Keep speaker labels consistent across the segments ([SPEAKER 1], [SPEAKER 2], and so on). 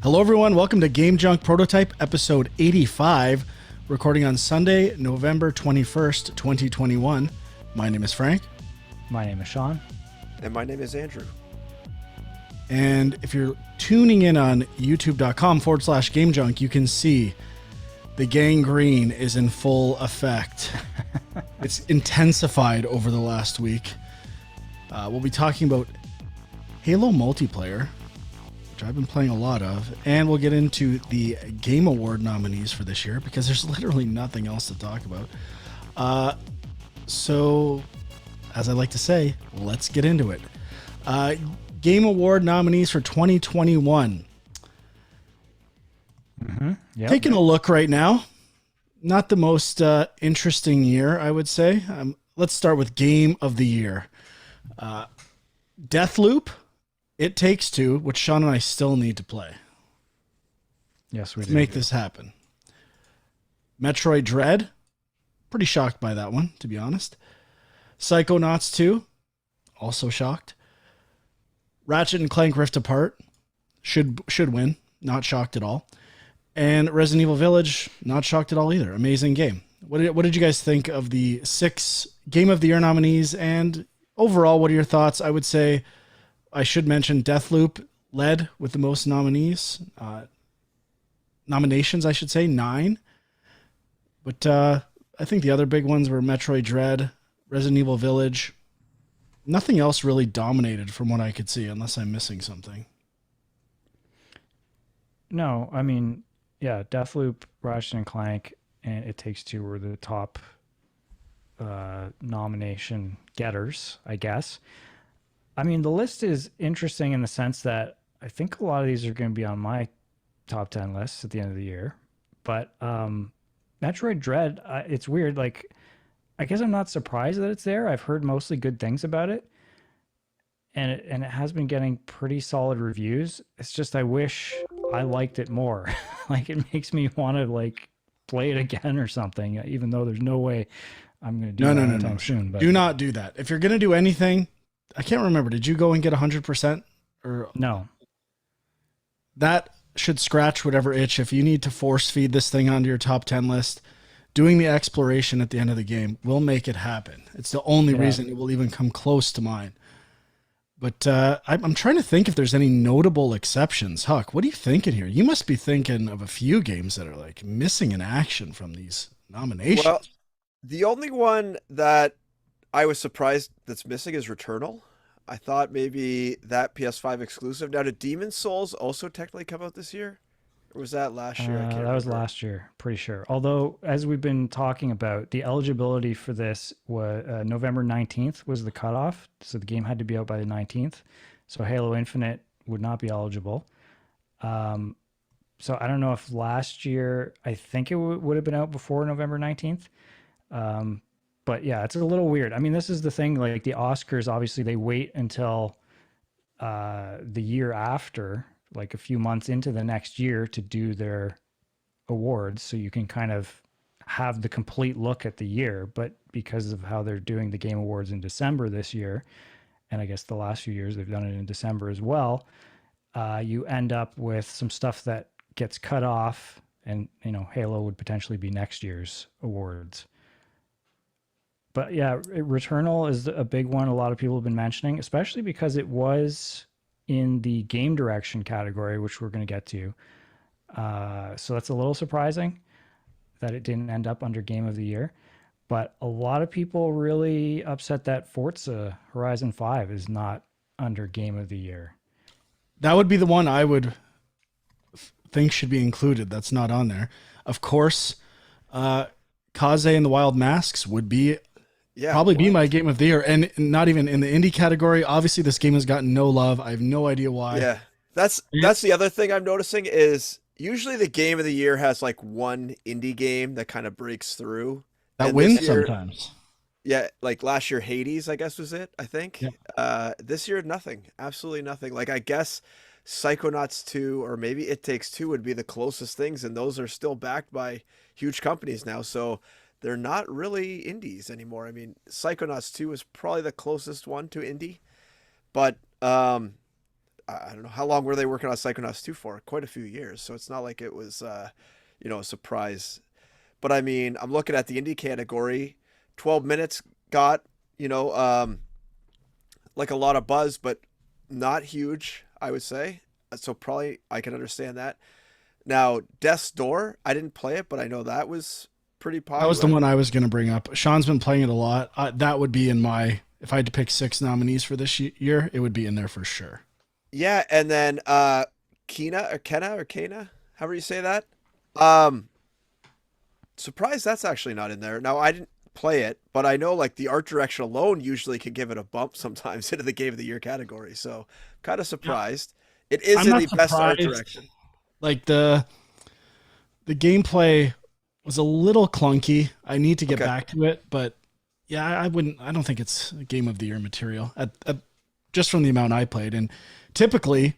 [SPEAKER 1] Hello, everyone. Welcome to Game Junk Prototype, episode 85, recording on Sunday, November 21st, 2021. My name is Frank.
[SPEAKER 2] My name is Sean.
[SPEAKER 3] And my name is Andrew.
[SPEAKER 1] And if you're tuning in on youtube.com/GameJunk, you can see the gangrene is in full effect. It's intensified over the last week. We'll be talking about Halo multiplayer, which I've been playing a lot of, and we'll get into the Game Award nominees for this year because there's literally nothing else to talk about. So, as I like to say, let's get into it. Game Award nominees for 2021. Taking a look right now. Not the most interesting year, I would say. Let's start with Game of the Year. Deathloop, It Takes Two, which Sean and I still need to play.
[SPEAKER 2] Yes, we
[SPEAKER 1] Let's
[SPEAKER 2] do.
[SPEAKER 1] make this happen. Metroid Dread, pretty shocked by that one, to be honest. Psychonauts 2, also shocked. Ratchet and Clank Rift Apart, should win, not shocked at all. And Resident Evil Village, not shocked at all either. Amazing game. What did you guys think of the 6 Game of the Year nominees? And overall, what are your thoughts? I would say I should mention Deathloop led with the most nominations, I should say, 9. But I think the other big ones were Metroid Dread, Resident Evil Village. Nothing else really dominated from what I could see, unless I'm missing something.
[SPEAKER 2] No, I mean, yeah, Deathloop, Ratchet and Clank, and It Takes Two were the top nomination getters, I guess. I mean, the list is interesting in the sense that I think a lot of these are going to be on my top 10 lists at the end of the year. But Metroid Dread, it's weird. Like, I guess I'm not surprised that it's there. I've heard mostly good things about it. And it has been getting pretty solid reviews. It's just I wish I liked it more. Like, it makes me want to, like, play it again or something, even though there's no way I'm going to do that anytime soon. But
[SPEAKER 1] do not do that. If you're going to do anything, I can't remember. Did you go and get 100%? Or
[SPEAKER 2] no.
[SPEAKER 1] That should scratch whatever itch. If you need to force feed this thing onto your top 10 list, doing the exploration at the end of the game will make it happen. It's the only reason it will even come close to mine. But I'm trying to think if there's any notable exceptions. Huck, what are you thinking here? You must be thinking of a few games that are like missing in action from these nominations.
[SPEAKER 3] Well, the only one that I was surprised that's missing is Returnal. I thought maybe that PS5 exclusive. Now, did Demon's Souls also technically come out this year? Or was that last year?
[SPEAKER 2] That was last year, pretty sure. Although, as we've been talking about, the eligibility for this was November 19th was the cutoff. So the game had to be out by the 19th. So Halo Infinite would not be eligible. So I don't know if last year, I think it would have been out before November 19th. But yeah, it's a little weird. I mean, this is the thing, like the Oscars, obviously they wait until the year after, like a few months into the next year to do their awards. So you can kind of have the complete look at the year, but because of how they're doing the Game Awards in December this year, and I guess the last few years they've done it in December as well, you end up with some stuff that gets cut off, and, you know, Halo would potentially be next year's awards. But yeah, Returnal is a big one a lot of people have been mentioning, especially because it was in the game direction category, which we're going to get to. So that's a little surprising that it didn't end up under Game of the Year. But a lot of people really upset that Forza Horizon 5 is not under Game of the Year.
[SPEAKER 1] That would be the one I would think should be included. That's not on there. Of course, Kaze and the Wild Masks would be be my Game of the Year, and not even in the indie category. Obviously, this game has gotten no love. I have no idea why.
[SPEAKER 3] Yeah, that's the other thing I'm noticing is usually the Game of the Year has like one indie game that kind of breaks through.
[SPEAKER 1] That wins sometimes.
[SPEAKER 3] Yeah, like last year, Hades, I guess was it, I think.
[SPEAKER 1] Yeah.
[SPEAKER 3] This year, nothing. Absolutely nothing. Like, I guess Psychonauts 2 or maybe It Takes Two would be the closest things, and those are still backed by huge companies now. So they're not really indies anymore. I mean, Psychonauts 2 is probably the closest one to indie, but I don't know how long were they working on Psychonauts 2 for? Quite a few years. So it's not like it was a surprise. But I mean, I'm looking at the indie category. 12 minutes got, you know, like a lot of buzz, but not huge, I would say. So probably I can understand that. Now, Death's Door, I didn't play it, but I know that was pretty popular.
[SPEAKER 1] That was the one I was going to bring up. Sean's been playing it a lot. That would be in my, if I had to pick 6 nominees for this year, it would be in there for sure.
[SPEAKER 3] Yeah, and then Kena, however you say that. Um, Surprised that's actually not in there. Now, I didn't play it, but I know like the art direction alone usually can give it a bump sometimes into the Game of the Year category. So, kind of surprised. It is
[SPEAKER 1] I'm
[SPEAKER 3] in
[SPEAKER 1] not
[SPEAKER 3] the best art
[SPEAKER 1] surprised.
[SPEAKER 3] direction.
[SPEAKER 1] Like the gameplay was a little clunky. I need to get
[SPEAKER 3] Okay.
[SPEAKER 1] back to it, but yeah, I don't think it's a Game of the Year material just from the amount I played. And typically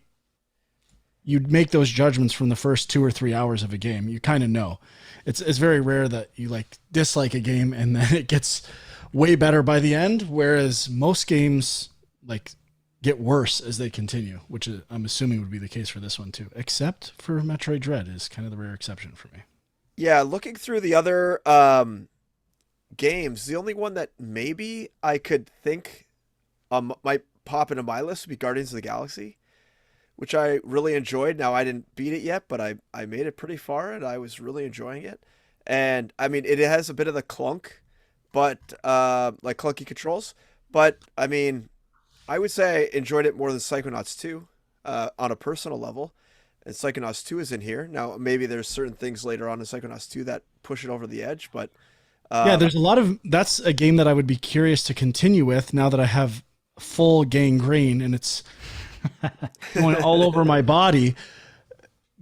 [SPEAKER 1] you'd make those judgments from the first 2 or 3 hours of a game. You kind of know. It's very rare that you like dislike a game and then it gets way better by the end. Whereas most games like get worse as they continue, which I'm assuming would be the case for this one too, except for Metroid Dread is kind of the rare exception for me.
[SPEAKER 3] Yeah, looking through the other games, the only one that maybe I could think might pop into my list would be Guardians of the Galaxy, which I really enjoyed. Now, I didn't beat it yet, but I made it pretty far and I was really enjoying it. And I mean, it has a bit of the clunk, but like clunky controls. But I mean, I would say I enjoyed it more than Psychonauts 2 on a personal level. And Psychonauts 2 is in here. Now, maybe there's certain things later on in Psychonauts 2 that push it over the edge, but
[SPEAKER 1] Yeah, there's a lot of that's a game that I would be curious to continue with now that I have full gangrene and it's going all over my body,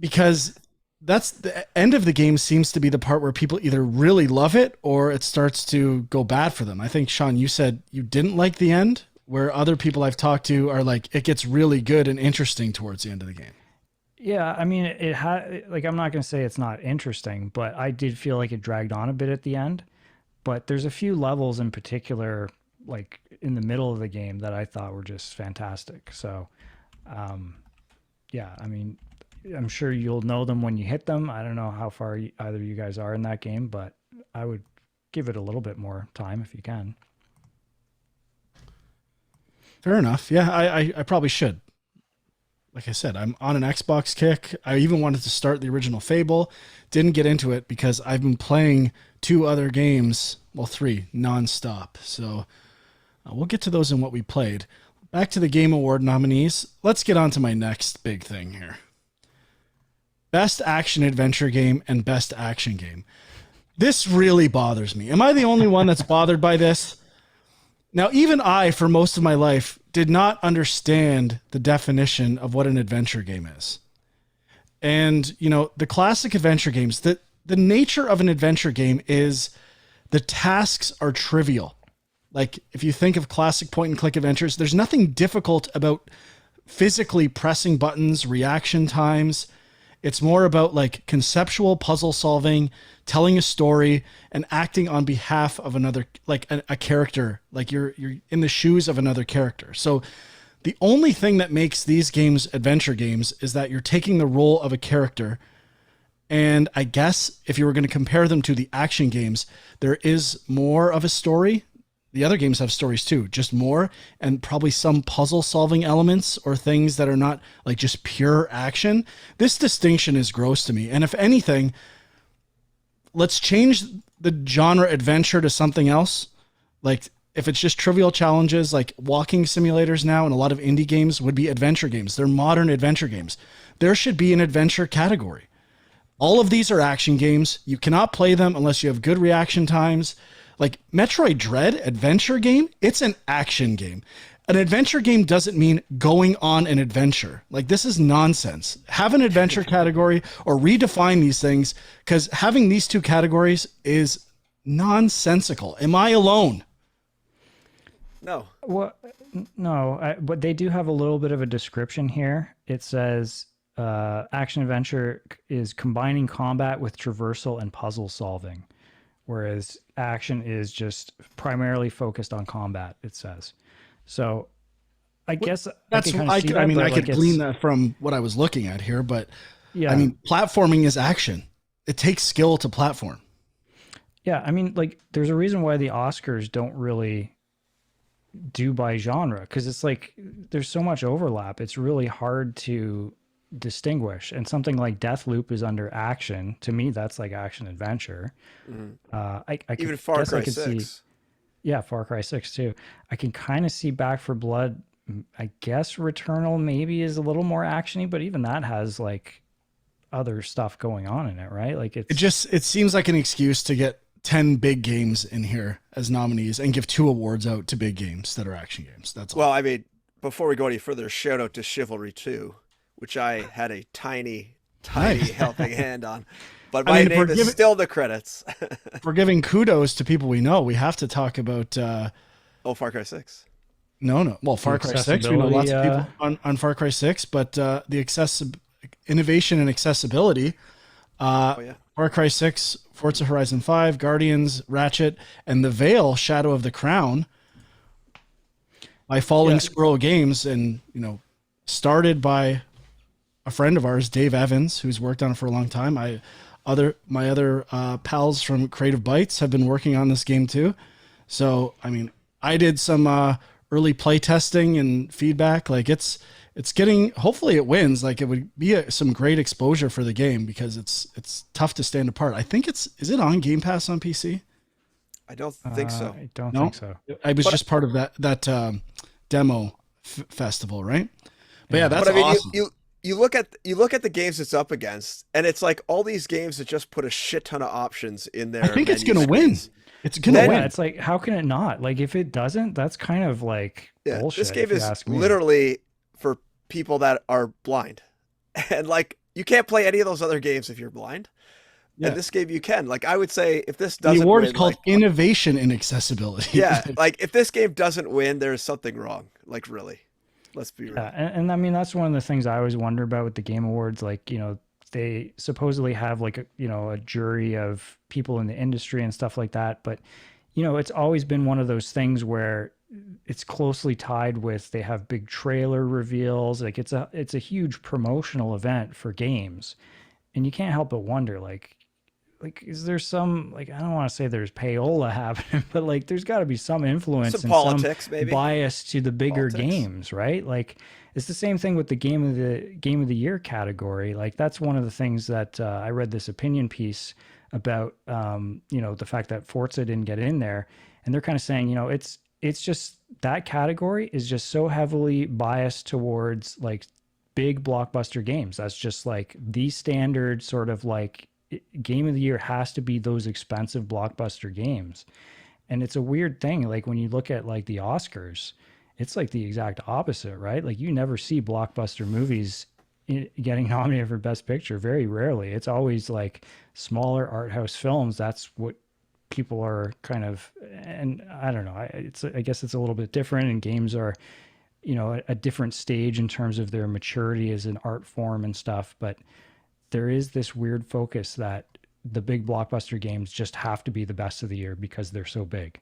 [SPEAKER 1] because that's the end of the game seems to be the part where people either really love it or it starts to go bad for them. I think Sean, you said you didn't like the end, where other people I've talked to are like, it gets really good and interesting towards the end of the game.
[SPEAKER 2] Yeah, I mean, it had like I'm not going to say it's not interesting, but I did feel like it dragged on a bit at the end. But there's a few levels in particular, like in the middle of the game, that I thought were just fantastic. So, yeah, I mean, I'm sure you'll know them when you hit them. I don't know how far either of you guys are in that game, but I would give it a little bit more time if you can.
[SPEAKER 1] Fair enough. Yeah, I probably should. Like I said, I'm on an Xbox kick. I even wanted to start the original Fable. Didn't get into it because I've been playing 2 other games, well, 3, nonstop. So we'll get to those in what we played. Back to the Game Award nominees. Let's get on to my next big thing here. Best Action Adventure Game and Best Action Game. This really bothers me. Am I the only one that's bothered by this? Now, even I, for most of my life, did not understand the definition of what an adventure game is. And, you know, the classic adventure games, the nature of an adventure game is the tasks are trivial. Like, if you think of classic point and click adventures, there's nothing difficult about physically pressing buttons, reaction times. It's more about like conceptual puzzle solving, telling a story, and acting on behalf of another, like a character, like you're in the shoes of another character. So the only thing that makes these games adventure games is that you're taking the role of a character. And I guess if you were going to compare them to the action games, there is more of a story. The other games have stories too, just more, and probably some puzzle solving elements or things that are not like just pure action. This distinction is gross to me. And if anything, let's change the genre adventure to something else. Like if it's just trivial challenges, like walking simulators now and a lot of indie games would be adventure games. They're modern adventure games. There should be an adventure category. All of these are action games. You cannot play them unless you have good reaction times. Like Metroid Dread adventure game, it's an action game. An adventure game doesn't mean going on an adventure. Like this is nonsense. Have an adventure category or redefine these things, because having these 2 categories is nonsensical. Am I alone?
[SPEAKER 3] no.
[SPEAKER 2] Well, no, but they do have a little bit of a description here. It says action adventure is combining combat with traversal and puzzle solving, whereas action is just primarily focused on combat, it says. So I guess
[SPEAKER 1] That's
[SPEAKER 2] can kind of see
[SPEAKER 1] I
[SPEAKER 2] that,
[SPEAKER 1] mean,
[SPEAKER 2] but
[SPEAKER 1] I
[SPEAKER 2] like
[SPEAKER 1] could glean that from what I was looking at here, but
[SPEAKER 2] yeah,
[SPEAKER 1] I mean, platforming is action. It takes skill to platform.
[SPEAKER 2] yeah. I mean, like there's a reason why the Oscars don't really do by genre because it's like there's so much overlap. It's really hard to distinguish. And something like Deathloop is under action. To me, that's like action adventure.
[SPEAKER 3] Even Far Cry
[SPEAKER 2] I could see,
[SPEAKER 3] 6.
[SPEAKER 2] yeah, Far Cry 6 too. I can kind of see Back for Blood. I guess Returnal maybe is a little more actiony, but even that has like other stuff going on in it, right? Like
[SPEAKER 1] It seems like an excuse to get 10 big games in here as nominees and give 2 awards out to big games that are action games. That's all.
[SPEAKER 3] Well, I mean, before we go any further, shout out to Chivalry 2, which I had a tiny
[SPEAKER 1] Nice.
[SPEAKER 3] helping hand on. But
[SPEAKER 1] I
[SPEAKER 3] my
[SPEAKER 1] mean,
[SPEAKER 3] name is still the credits.
[SPEAKER 1] If we're giving kudos to people we know, we have to talk about
[SPEAKER 3] Far Cry 6.
[SPEAKER 1] Well, Far Cry 6, we know lots of people on Far Cry 6, but the innovation and accessibility, Far Cry 6, Forza Horizon 5, Guardians, Ratchet, and The Veil, Shadow of the Crown by Falling Squirrel Games, and started by a friend of ours, Dave Evans, who's worked on it for a long time. My other pals from Creative Bytes have been working on this game too. So, I mean, I did some early play testing and feedback. Like it's getting, hopefully it wins. Like it would be some great exposure for the game because it's tough to stand apart. I think is it on Game Pass on PC?
[SPEAKER 3] I don't think so.
[SPEAKER 2] I don't think so.
[SPEAKER 1] I was just part of that demo festival, right? But yeah, that's
[SPEAKER 3] but I mean,
[SPEAKER 1] awesome.
[SPEAKER 3] You look at the games it's up against, and it's like all these games that just put a shit ton of options in there.
[SPEAKER 1] I think it's going to win. It's going to win.
[SPEAKER 2] It's like, how can it not? Like, if it doesn't, that's kind of like bullshit.
[SPEAKER 3] This game is literally for people that are blind, and like you can't play any of those other games if you're blind. Yeah. And this game you can. Like I would say, if this doesn't,
[SPEAKER 1] the award
[SPEAKER 3] win,
[SPEAKER 1] is called Innovation in Accessibility.
[SPEAKER 3] Yeah, like if this game doesn't win, there is something wrong. Like really. Let's be real.
[SPEAKER 2] Yeah, and I mean that's one of the things I always wonder about with the Game Awards. Like they supposedly have like a jury of people in the industry and stuff like that, but it's always been one of those things where it's closely tied with they have big trailer reveals. Like it's a huge promotional event for games, and you can't help but wonder like is there some, like, I don't want to say there's payola happening, but like there's got to be some influence
[SPEAKER 3] some
[SPEAKER 2] and
[SPEAKER 3] politics,
[SPEAKER 2] some
[SPEAKER 3] maybe
[SPEAKER 2] bias to the bigger games, right? Like it's the same thing with the game of the year category. Like that's one of the things that I read this opinion piece about, the fact that Forza didn't get in there, and they're kind of saying, it's just that category is just so heavily biased towards like big blockbuster games. That's just like the standard sort of like game of the year has to be those expensive blockbuster games. And it's a weird thing. Like when you look at like the Oscars, it's like the exact opposite, right? Like you never see blockbuster movies getting nominated for Best Picture. Very rarely. It's always like smaller art house films. That's what people are kind of, and I don't know. I guess it's a little bit different, and games are, a different stage in terms of their maturity as an art form and stuff. But there is this weird focus that the big blockbuster games just have to be the best of the year because they're so big.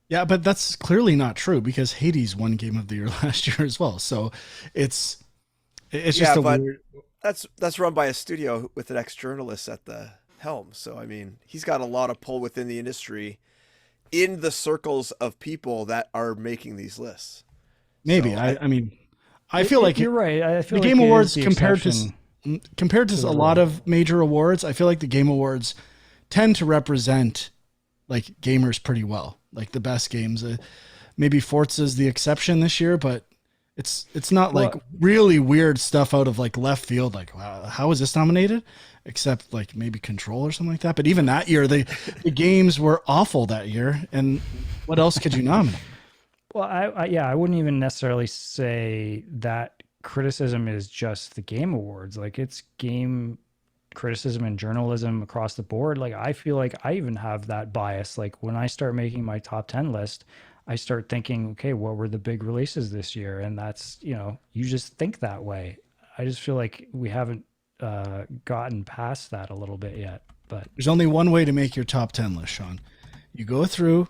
[SPEAKER 1] Yeah, but that's clearly not true because Hades won Game of the Year last year as well. So it's just a weird.
[SPEAKER 3] That's run by a studio with an ex-journalist at the helm. So I mean, he's got a lot of pull within the industry, in the circles of people that are making these lists.
[SPEAKER 1] Maybe
[SPEAKER 3] so,
[SPEAKER 1] I mean. I feel like
[SPEAKER 2] you're right. I feel
[SPEAKER 1] the
[SPEAKER 2] like
[SPEAKER 1] Game Awards
[SPEAKER 2] the
[SPEAKER 1] compared to a lot of major awards, I feel like the Game Awards tend to represent like gamers pretty well, like the best games. Maybe Forza's the exception this year, but it's not like really weird stuff out of like left field. Like, wow, how is this nominated? Except like maybe Control or something like that. But even that year, the games were awful that year. And what else could you nominate?
[SPEAKER 2] Well, I wouldn't even necessarily say that criticism is just the Game Awards. Like it's game criticism and journalism across the board. Like I feel like I even have that bias. Like when I start making my top 10 list, I start thinking, okay, what were the big releases this year? And that's, you just think that way. I just feel like we haven't gotten past that a little bit yet. But
[SPEAKER 1] there's only one way to make your top 10 list, Sean. You go through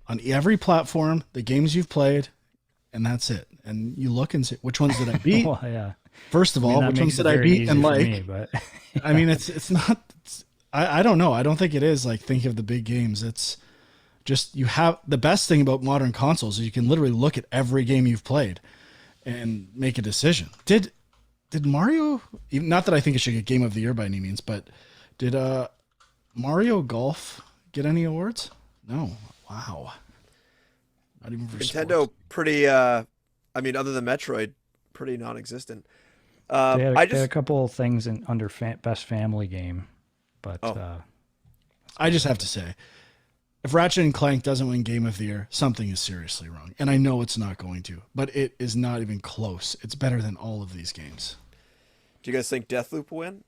[SPEAKER 1] on every platform, the games you've played, and that's it. And you look and say, which ones did I beat?
[SPEAKER 2] Well, yeah.
[SPEAKER 1] First of all,
[SPEAKER 2] that
[SPEAKER 1] which ones
[SPEAKER 2] makes it
[SPEAKER 1] did I
[SPEAKER 2] very
[SPEAKER 1] beat
[SPEAKER 2] easy
[SPEAKER 1] and
[SPEAKER 2] for
[SPEAKER 1] like?
[SPEAKER 2] me, but
[SPEAKER 1] I mean, it's not. I don't know. I don't think it is like think of the big games. It's just you have the best thing about modern consoles is you can literally look at every game you've played and make a decision. Did Mario? Not that I think it should get Game of the Year by any means, but did Mario Golf get any awards? No. Wow. Not even for
[SPEAKER 3] Nintendo
[SPEAKER 1] sports.
[SPEAKER 3] pretty. I mean, other than Metroid, pretty non-existent.
[SPEAKER 2] they had,
[SPEAKER 3] I
[SPEAKER 2] they had a
[SPEAKER 3] just.
[SPEAKER 2] couple of things under best family game, but
[SPEAKER 3] Oh.
[SPEAKER 1] I just have to say, if Ratchet and Clank doesn't win Game of the Year, something is seriously wrong. And I know it's not going to, but it is not even close. It's better than all of these games.
[SPEAKER 3] Do you guys think Deathloop will win?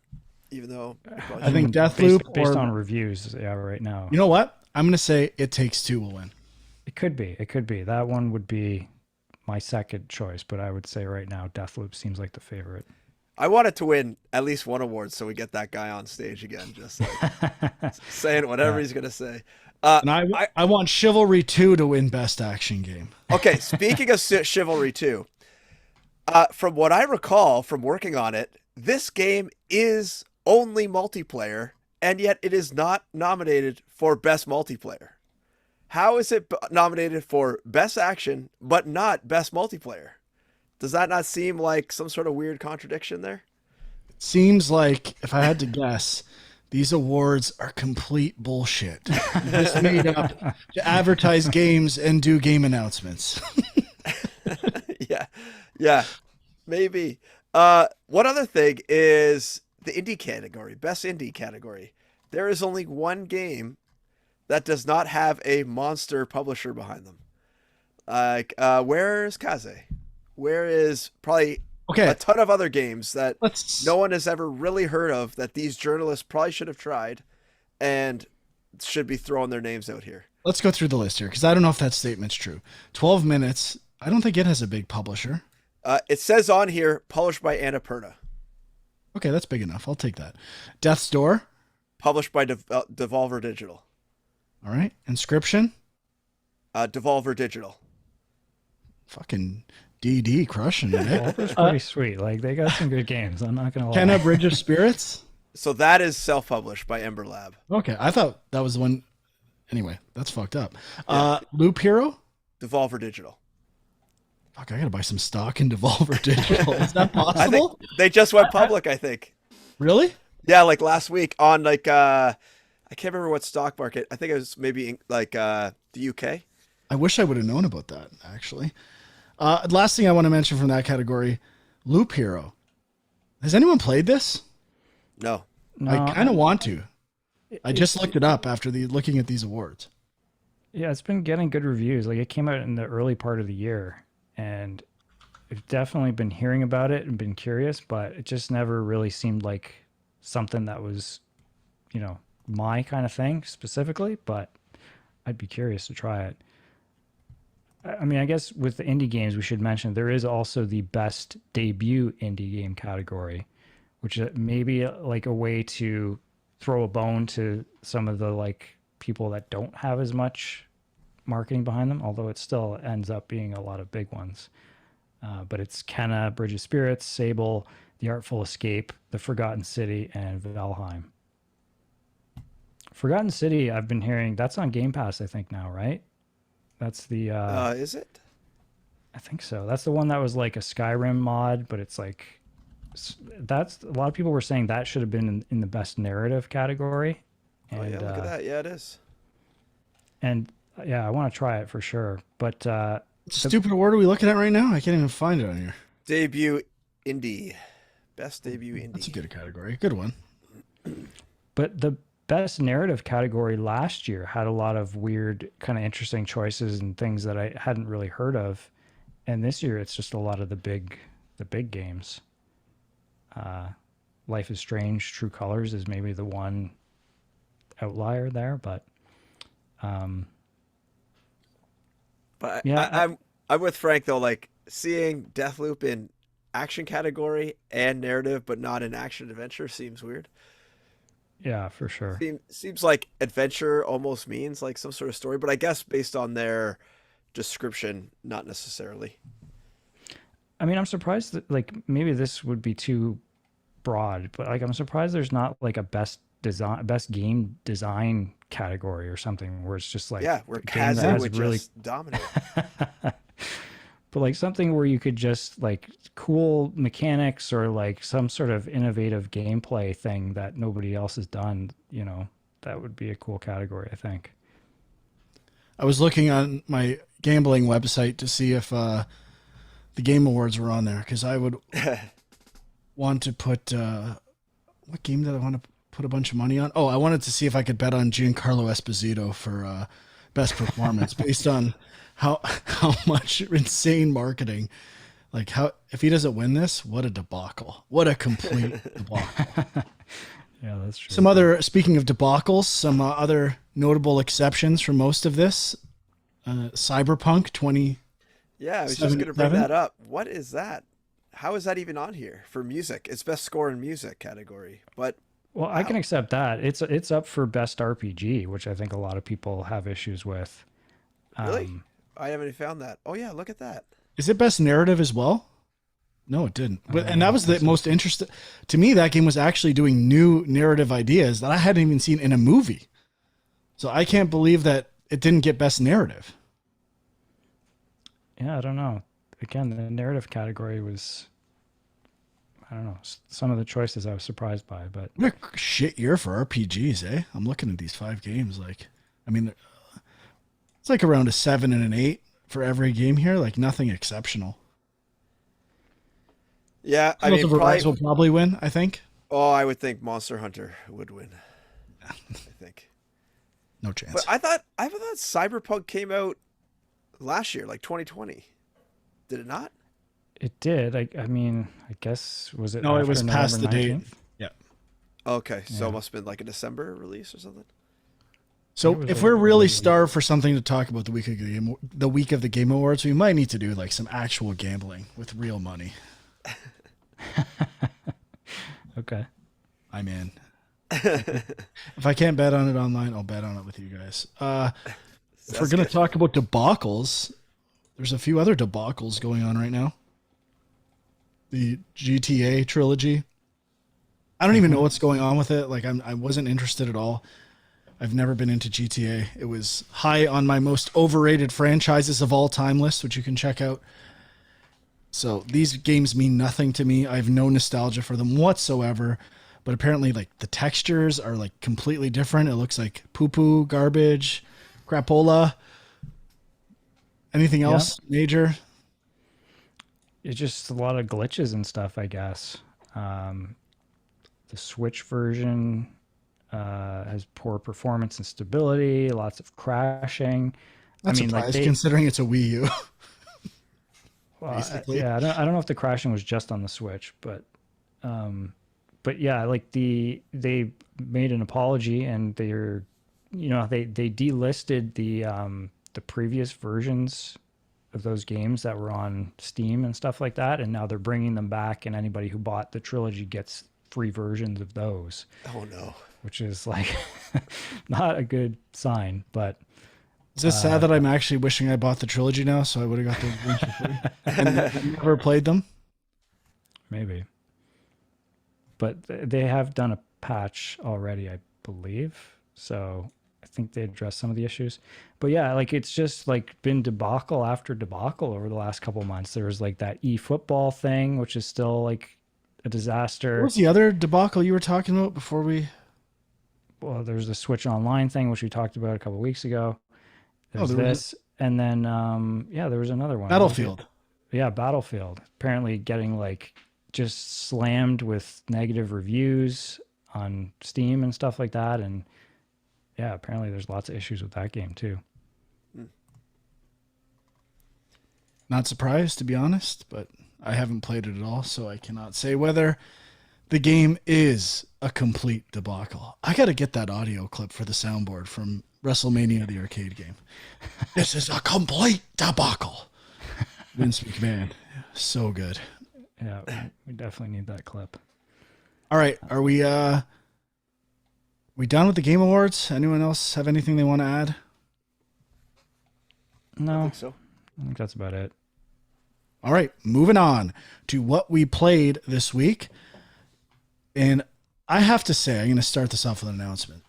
[SPEAKER 3] Even though
[SPEAKER 1] I think Deathloop
[SPEAKER 2] based
[SPEAKER 1] or
[SPEAKER 2] on reviews, yeah, right now
[SPEAKER 1] you know what? I'm going to say It Takes Two will win.
[SPEAKER 2] it could be. It could be that one would be my second choice, but I would say right now Deathloop seems like the favorite.
[SPEAKER 3] I want it to win at least one award, so we get that guy on stage again, just like saying whatever he's gonna say.
[SPEAKER 1] And I want Chivalry 2 to win Best Action Game.
[SPEAKER 3] Okay, speaking of Chivalry 2, from what I recall from working on it, this game is only multiplayer, and yet it is not nominated for Best Multiplayer. How is it nominated for Best Action, but not Best Multiplayer? Does that not seem like some sort of weird contradiction there?
[SPEAKER 1] Seems like, if I had to guess, these awards are complete bullshit. Just made up to advertise games and do game announcements.
[SPEAKER 3] Yeah, maybe. One other thing is the indie category, best indie category. There is only one game that does not have a monster publisher behind them. Where's Kaze? Where is probably a ton of other games that no one has ever really heard of that these journalists probably should have tried and should be throwing their names out here.
[SPEAKER 1] Let's go through the list here because I don't know if that statement's true. 12 Minutes. I don't think it has a big publisher.
[SPEAKER 3] It says on here, published by Annapurna.
[SPEAKER 1] Okay, that's big enough. I'll take that. Death's Door.
[SPEAKER 3] Published by Devolver Digital.
[SPEAKER 1] All right. Inscription.
[SPEAKER 3] Devolver Digital.
[SPEAKER 1] Fucking DD crushing it.
[SPEAKER 2] Devolver's pretty sweet. Like they got some good games. I'm not gonna lie.
[SPEAKER 1] Kenna Bridge of Spirits.
[SPEAKER 3] So that is self-published by Ember Lab.
[SPEAKER 1] Okay, I thought that was the one. Anyway, that's fucked up. Loop Hero.
[SPEAKER 3] Devolver Digital.
[SPEAKER 1] Fuck, I gotta buy some stock in Devolver Digital. Is that
[SPEAKER 3] I
[SPEAKER 1] possible?
[SPEAKER 3] think they just went public, I think.
[SPEAKER 1] Really?
[SPEAKER 3] Yeah, like last week on like I can't remember what stock market. I think it was maybe like the UK.
[SPEAKER 1] I wish I would have known about that, actually. Last thing I want to mention from that category, Loop Hero. Has anyone played this?
[SPEAKER 3] No.
[SPEAKER 2] No,
[SPEAKER 1] I kind of want to. I just looked it up after looking at these awards.
[SPEAKER 2] Yeah, it's been getting good reviews. Like it came out in the early part of the year, and I've definitely been hearing about it and been curious, but it just never really seemed like something that was, my kind of thing specifically. But I'd be curious to try it. I mean, I guess with the indie games, we should mention there is also the best debut indie game category, which is maybe like a way to throw a bone to some of the like people that don't have as much marketing behind them, although it still ends up being a lot of big ones. But it's Kenna, Bridge of Spirits, Sable, The Artful Escape, The Forgotten City, and Valheim. Forgotten City, I've been hearing that's on Game Pass, I think now, right? That's the
[SPEAKER 3] Is it?
[SPEAKER 2] I think so. That's the one that was like a Skyrim mod, but it's like that's a lot of people were saying that should have been in the best narrative category. And,
[SPEAKER 3] Oh yeah, look at that. Yeah, it is.
[SPEAKER 2] And yeah, I want to try it for sure. But
[SPEAKER 1] Stupid award are we looking at right now? I can't even find it on here.
[SPEAKER 3] Debut indie. Best debut indie.
[SPEAKER 1] That's a good category. Good one.
[SPEAKER 2] But the best narrative category last year had a lot of weird, kind of interesting choices and things that I hadn't really heard of. And this year, it's just a lot of the big games. Life is Strange, True Colors is maybe the one outlier there, but
[SPEAKER 3] yeah, I'm with Frank though. Like seeing Deathloop in action category and narrative, but not in action adventure seems weird.
[SPEAKER 2] Yeah, for sure.
[SPEAKER 3] Seems like adventure almost means like some sort of story, but I guess based on their description, not necessarily.
[SPEAKER 2] I mean, I'm surprised that like maybe this would be too broad, but like I'm surprised there's not like a best game design category or something where it's just like
[SPEAKER 3] Yeah, where
[SPEAKER 2] a game that
[SPEAKER 3] Kazu
[SPEAKER 2] has
[SPEAKER 3] would
[SPEAKER 2] really
[SPEAKER 3] just dominate.
[SPEAKER 2] but like something where you could just like cool mechanics or like some sort of innovative gameplay thing that nobody else has done, that would be a cool category, I think.
[SPEAKER 1] I was looking on my gambling website to see if the Game Awards were on there because I would want to put what game did I want to put a bunch of money on? Oh, I wanted to see if I could bet on Giancarlo Esposito for best performance based on how much insane marketing. Like how if he doesn't win this, what a debacle! What a complete debacle!
[SPEAKER 2] Yeah, that's true.
[SPEAKER 1] Some other speaking of debacles, some other notable exceptions from most of this. Cyberpunk 20.
[SPEAKER 3] Yeah, I was just going to bring that up. What is that? How is that even on here for music? It's best score in music category, but
[SPEAKER 2] Well,
[SPEAKER 3] wow.
[SPEAKER 2] I can accept that. It's up for best RPG, which I think a lot of people have issues with.
[SPEAKER 3] Really? I haven't found that. Oh yeah, look at that.
[SPEAKER 1] Is it best narrative as well? No, it didn't. But and that was the
[SPEAKER 2] so.
[SPEAKER 1] most interesting to me. That game was actually doing new narrative ideas that I hadn't even seen in a movie. So I can't believe that it didn't get best narrative.
[SPEAKER 2] Yeah, I don't know. Again, the narrative category was, I don't know, some of the choices I was surprised by, but
[SPEAKER 1] What a shit year for RPGs, eh? I'm looking at these 5 games. Like, I mean, it's like around a 7 and an 8 for every game here. Like nothing exceptional.
[SPEAKER 3] Yeah, I
[SPEAKER 1] Most
[SPEAKER 3] mean,
[SPEAKER 1] of Rise will probably win. I think.
[SPEAKER 3] oh, I would think Monster Hunter would win. I think.
[SPEAKER 1] No chance.
[SPEAKER 3] But I thought Cyberpunk came out last year, like 2020. Did it not?
[SPEAKER 2] it did. I mean, I guess was it?
[SPEAKER 1] No, it
[SPEAKER 2] after
[SPEAKER 1] was
[SPEAKER 2] November
[SPEAKER 1] past the date.
[SPEAKER 2] 19th?
[SPEAKER 1] Yeah.
[SPEAKER 3] Okay, so
[SPEAKER 2] Yeah.
[SPEAKER 3] it must have been like a December release or something.
[SPEAKER 1] So
[SPEAKER 2] It was
[SPEAKER 1] if
[SPEAKER 2] a
[SPEAKER 1] we're really
[SPEAKER 2] really-
[SPEAKER 1] starved for something to talk about the week of the Game Awards, we might need to do like some actual gambling with real money.
[SPEAKER 2] Okay.
[SPEAKER 1] I'm in. If I can't bet on it online, I'll bet on it with you guys. If we're going to talk about debacles, there's a few other debacles going on right now. The GTA trilogy. I don't even know what's going on with it. Like I wasn't interested at all. I've never been into GTA. It was high on my most overrated franchises of all time list, which you can check out. So these games mean nothing to me. I have no nostalgia for them whatsoever. But apparently, like the textures are like completely different. It looks like poo-poo, garbage, crapola. Anything else major?
[SPEAKER 2] It's just a lot of glitches and stuff, I guess. The Switch version has poor performance and stability, lots of crashing.
[SPEAKER 1] Not
[SPEAKER 2] I mean,
[SPEAKER 1] surprised
[SPEAKER 2] like
[SPEAKER 1] considering it's a Wii U.
[SPEAKER 2] yeah, I don't know if the crashing was just on the Switch, but yeah, like they made an apology and they delisted the previous versions of those games that were on Steam and stuff like that, and now they're bringing them back, and anybody who bought the trilogy gets free versions of those.
[SPEAKER 3] Oh no.
[SPEAKER 2] Which is like not a good sign, but
[SPEAKER 1] Is it sad that I'm actually wishing I bought the trilogy now, so I would have got the games for free? And I've never played them.
[SPEAKER 2] maybe. But they have done a patch already, I believe. So I think they addressed some of the issues. But yeah, like it's just like been debacle after debacle over the last couple of months. There was like that eFootball thing, which is still like a disaster.
[SPEAKER 1] What was the other debacle you were talking about before we?
[SPEAKER 2] Well, there's the Switch Online thing, which we talked about a couple of weeks ago. There's
[SPEAKER 1] there was
[SPEAKER 2] this, and then there was another one.
[SPEAKER 1] Battlefield.
[SPEAKER 2] Yeah, Battlefield. Apparently getting like just slammed with negative reviews on Steam and stuff like that, and yeah, apparently there's lots of issues with that game too.
[SPEAKER 1] Not surprised, to be honest, but I haven't played it at all, so I cannot say whether the game is a complete debacle. I got to get that audio clip for the soundboard from WrestleMania, the arcade game. This is a complete debacle. Vince McMahon. So good.
[SPEAKER 2] Yeah, we definitely need that clip.
[SPEAKER 1] All right. Are we we done with the Game Awards? Anyone else have anything they want to add?
[SPEAKER 3] I
[SPEAKER 2] No,
[SPEAKER 3] think so.
[SPEAKER 2] I think that's about it.
[SPEAKER 1] All right, moving on to what we played this week. And I have to say, I'm going to start this off with an announcement.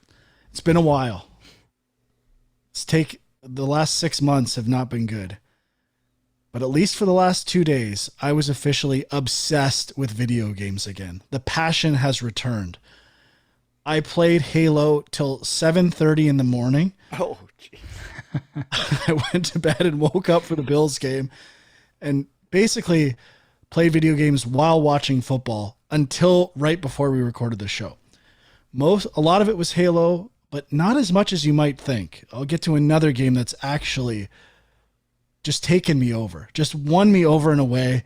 [SPEAKER 1] It's been a while. The last 6 months have not been good. But at least for the last 2 days, I was officially obsessed with video games again. The passion has returned. I played Halo till 7:30 in the morning.
[SPEAKER 3] Oh, geez.
[SPEAKER 1] I went to bed and woke up for the Bills game and basically played video games while watching football until right before we recorded the show. A lot of it was Halo, but not as much as you might think. I'll get to another game that's actually just taken me over, just won me over in a way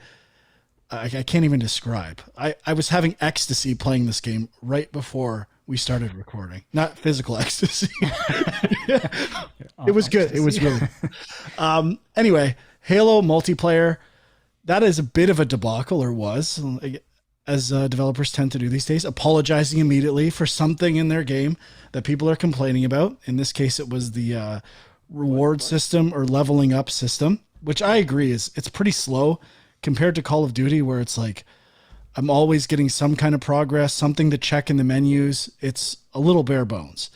[SPEAKER 1] I can't even describe. I was having ecstasy playing this game right before we started recording. Not physical ecstasy. It was good. It was really anyway, Halo multiplayer, that is a bit of a debacle, or was, as developers tend to do these days, apologizing immediately for something in their game that people are complaining about. In this case, it was the reward system or leveling up system, which I agree it's pretty slow compared to Call of Duty, where it's like I'm always getting some kind of progress, something to check in the menus. It's a little bare bones.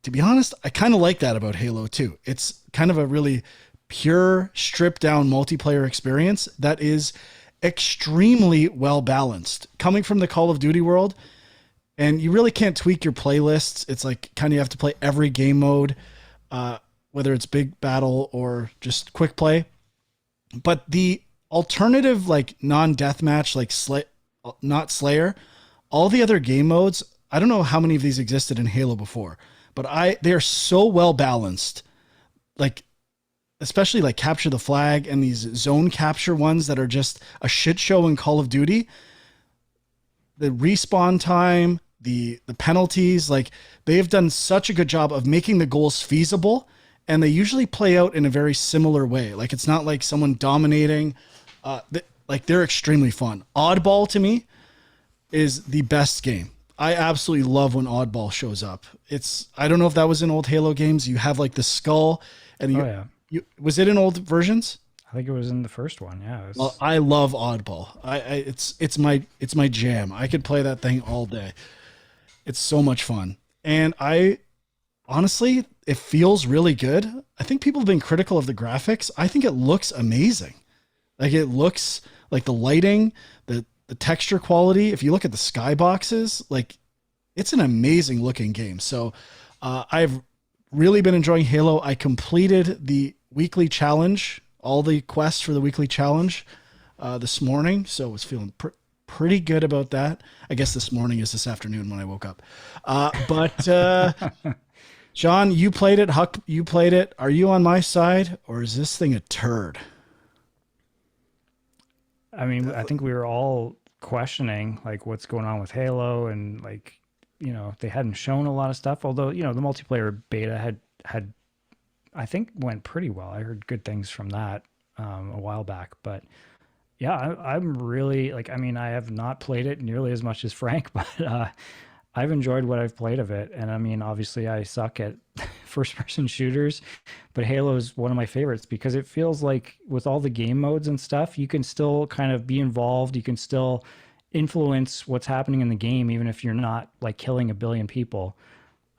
[SPEAKER 1] To be honest, I kind of like that about Halo 2. It's kind of a really pure, stripped down multiplayer experience that is extremely well balanced. Coming from the Call of Duty world, and you really can't tweak your playlists. It's like kind of you have to play every game mode, whether it's big battle or just quick play. But the alternative, like non-deathmatch, like not Slayer, all the other game modes, I don't know how many of these existed in Halo before, but they are so well balanced. Like, especially like Capture the Flag and these zone capture ones that are just a shit show in Call of Duty. The respawn time, the penalties, like they have done such a good job of making the goals feasible, and they usually play out in a very similar way. Like it's not like someone dominating. Like they're extremely fun. Oddball to me is the best game. I absolutely love when Oddball shows up. I don't know if that was in old Halo games. You have like the skull, and was it in old versions?
[SPEAKER 2] I think it was in the first one. Yeah.
[SPEAKER 1] Well, I love Oddball. It's my jam. I could play that thing all day. It's so much fun. And honestly, it feels really good. I think people have been critical of the graphics. I think it looks amazing. Like it looks like the lighting, the texture quality. If you look at the skyboxes, like it's an amazing looking game. So I've really been enjoying Halo. I completed the weekly challenge, all the quests for the weekly challenge this morning. So I was feeling pretty good about that. I guess this morning is this afternoon when I woke up. But John, you played it. Huck, you played it. Are you on my side, or is this thing a turd?
[SPEAKER 2] I mean, I think we were all questioning like what's going on with Halo, and like, you know, they hadn't shown a lot of stuff, although, you know, the multiplayer beta had I think went pretty well. I heard good things from that a while back, but yeah, I'm really like, I mean, I have not played it nearly as much as Frank, but I've enjoyed what I've played of it. And I mean, obviously I suck at first person shooters, but Halo is one of my favorites because it feels like with all the game modes and stuff, you can still kind of be involved. You can still influence what's happening in the game, even if you're not like killing a billion people.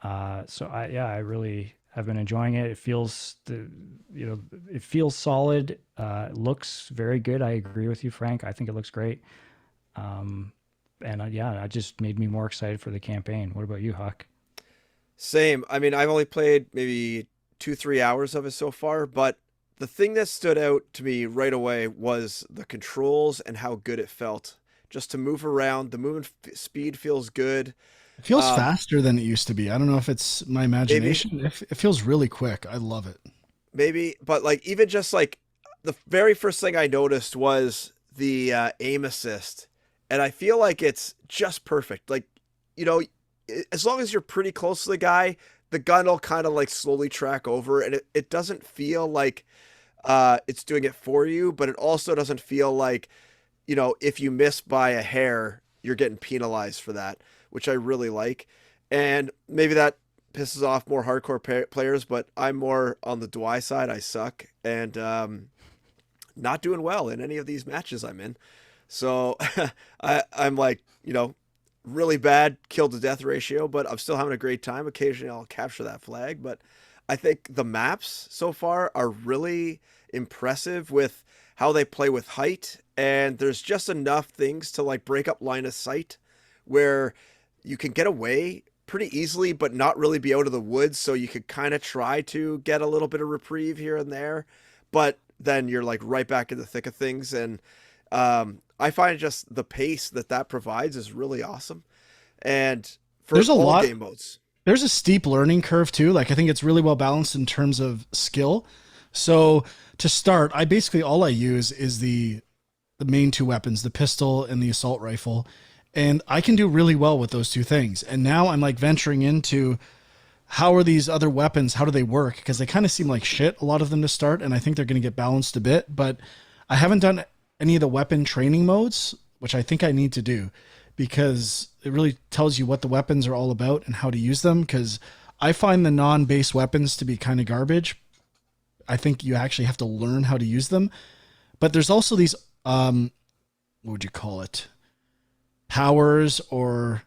[SPEAKER 2] So I really have been enjoying it. It feels, it feels solid. It looks very good. I agree with you, Frank. I think it looks great. And it just made me more excited for the campaign. What about you, Huck?
[SPEAKER 3] Same. I mean, I've only played maybe 2-3 hours of it so far, but the thing that stood out to me right away was the controls and how good it felt. Just to move around, the movement speed feels good.
[SPEAKER 1] It feels faster than it used to be. I don't know if it's my imagination. Maybe, it feels really quick. I love it. Maybe,
[SPEAKER 3] but like even just like the very first thing I noticed was the aim assist. And I feel like it's just perfect. Like, you know, as long as you're pretty close to the guy, the gun will kind of like slowly track over, and it doesn't feel like it's doing it for you, but it also doesn't feel like, you know, if you miss by a hair, you're getting penalized for that, which I really like. And maybe that pisses off more hardcore players, but I'm more on the Dwy side. I suck and not doing well in any of these matches I'm in. So I'm like, really bad kill to death ratio, but I'm still having a great time. Occasionally I'll capture that flag, but I think the maps so far are really impressive with how they play with height, and there's just enough things to like break up line of sight where you can get away pretty easily but not really be out of the woods, so you could kind of try to get a little bit of reprieve here and there, but then you're like right back in the thick of things. And I find just the pace that provides is really awesome. And for
[SPEAKER 1] There's a
[SPEAKER 3] all
[SPEAKER 1] lot.
[SPEAKER 3] game modes.
[SPEAKER 1] There's a steep learning curve too. Like I think it's really well balanced in terms of skill. So to start, all I use is the main two weapons, the pistol and the assault rifle. And I can do really well with those two things. And now I'm like venturing into how are these other weapons? How do they work? Because they kind of seem like shit, a lot of them to start. And I think they're going to get balanced a bit, but I haven't done any of the weapon training modes, which I think I need to do because it really tells you what the weapons are all about and how to use them. Cause I find the non-base weapons to be kind of garbage. I think you actually have to learn how to use them, but there's also these, what would you call it? Powers or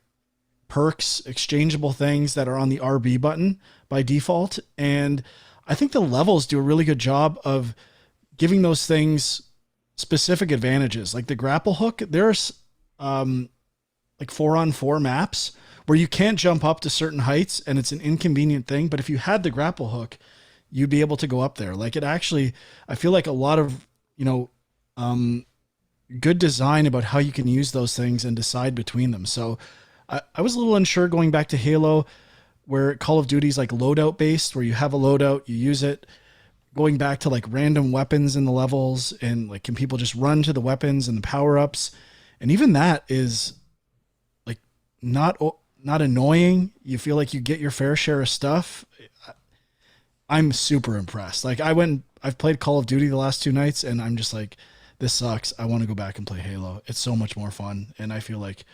[SPEAKER 1] perks, exchangeable things that are on the RB button by default. And I think the levels do a really good job of giving those things specific advantages. Like the grapple hook, there's like 4-on-4 maps where you can't jump up to certain heights and it's an inconvenient thing. But if you had the grapple hook, you'd be able to go up there. Like it actually, I feel like a lot of, good design about how you can use those things and decide between them. So I was a little unsure going back to Halo, where Call of Duty's like loadout based, where you have a loadout, you use it, going back to like random weapons in the levels, and like, can people just run to the weapons and the power ups? And even that is like not annoying. You feel like you get your fair share of stuff. I'm super impressed. Like I've played Call of Duty the last 2 nights and I'm just like, this sucks. I want to go back and play Halo. It's so much more fun. And I feel like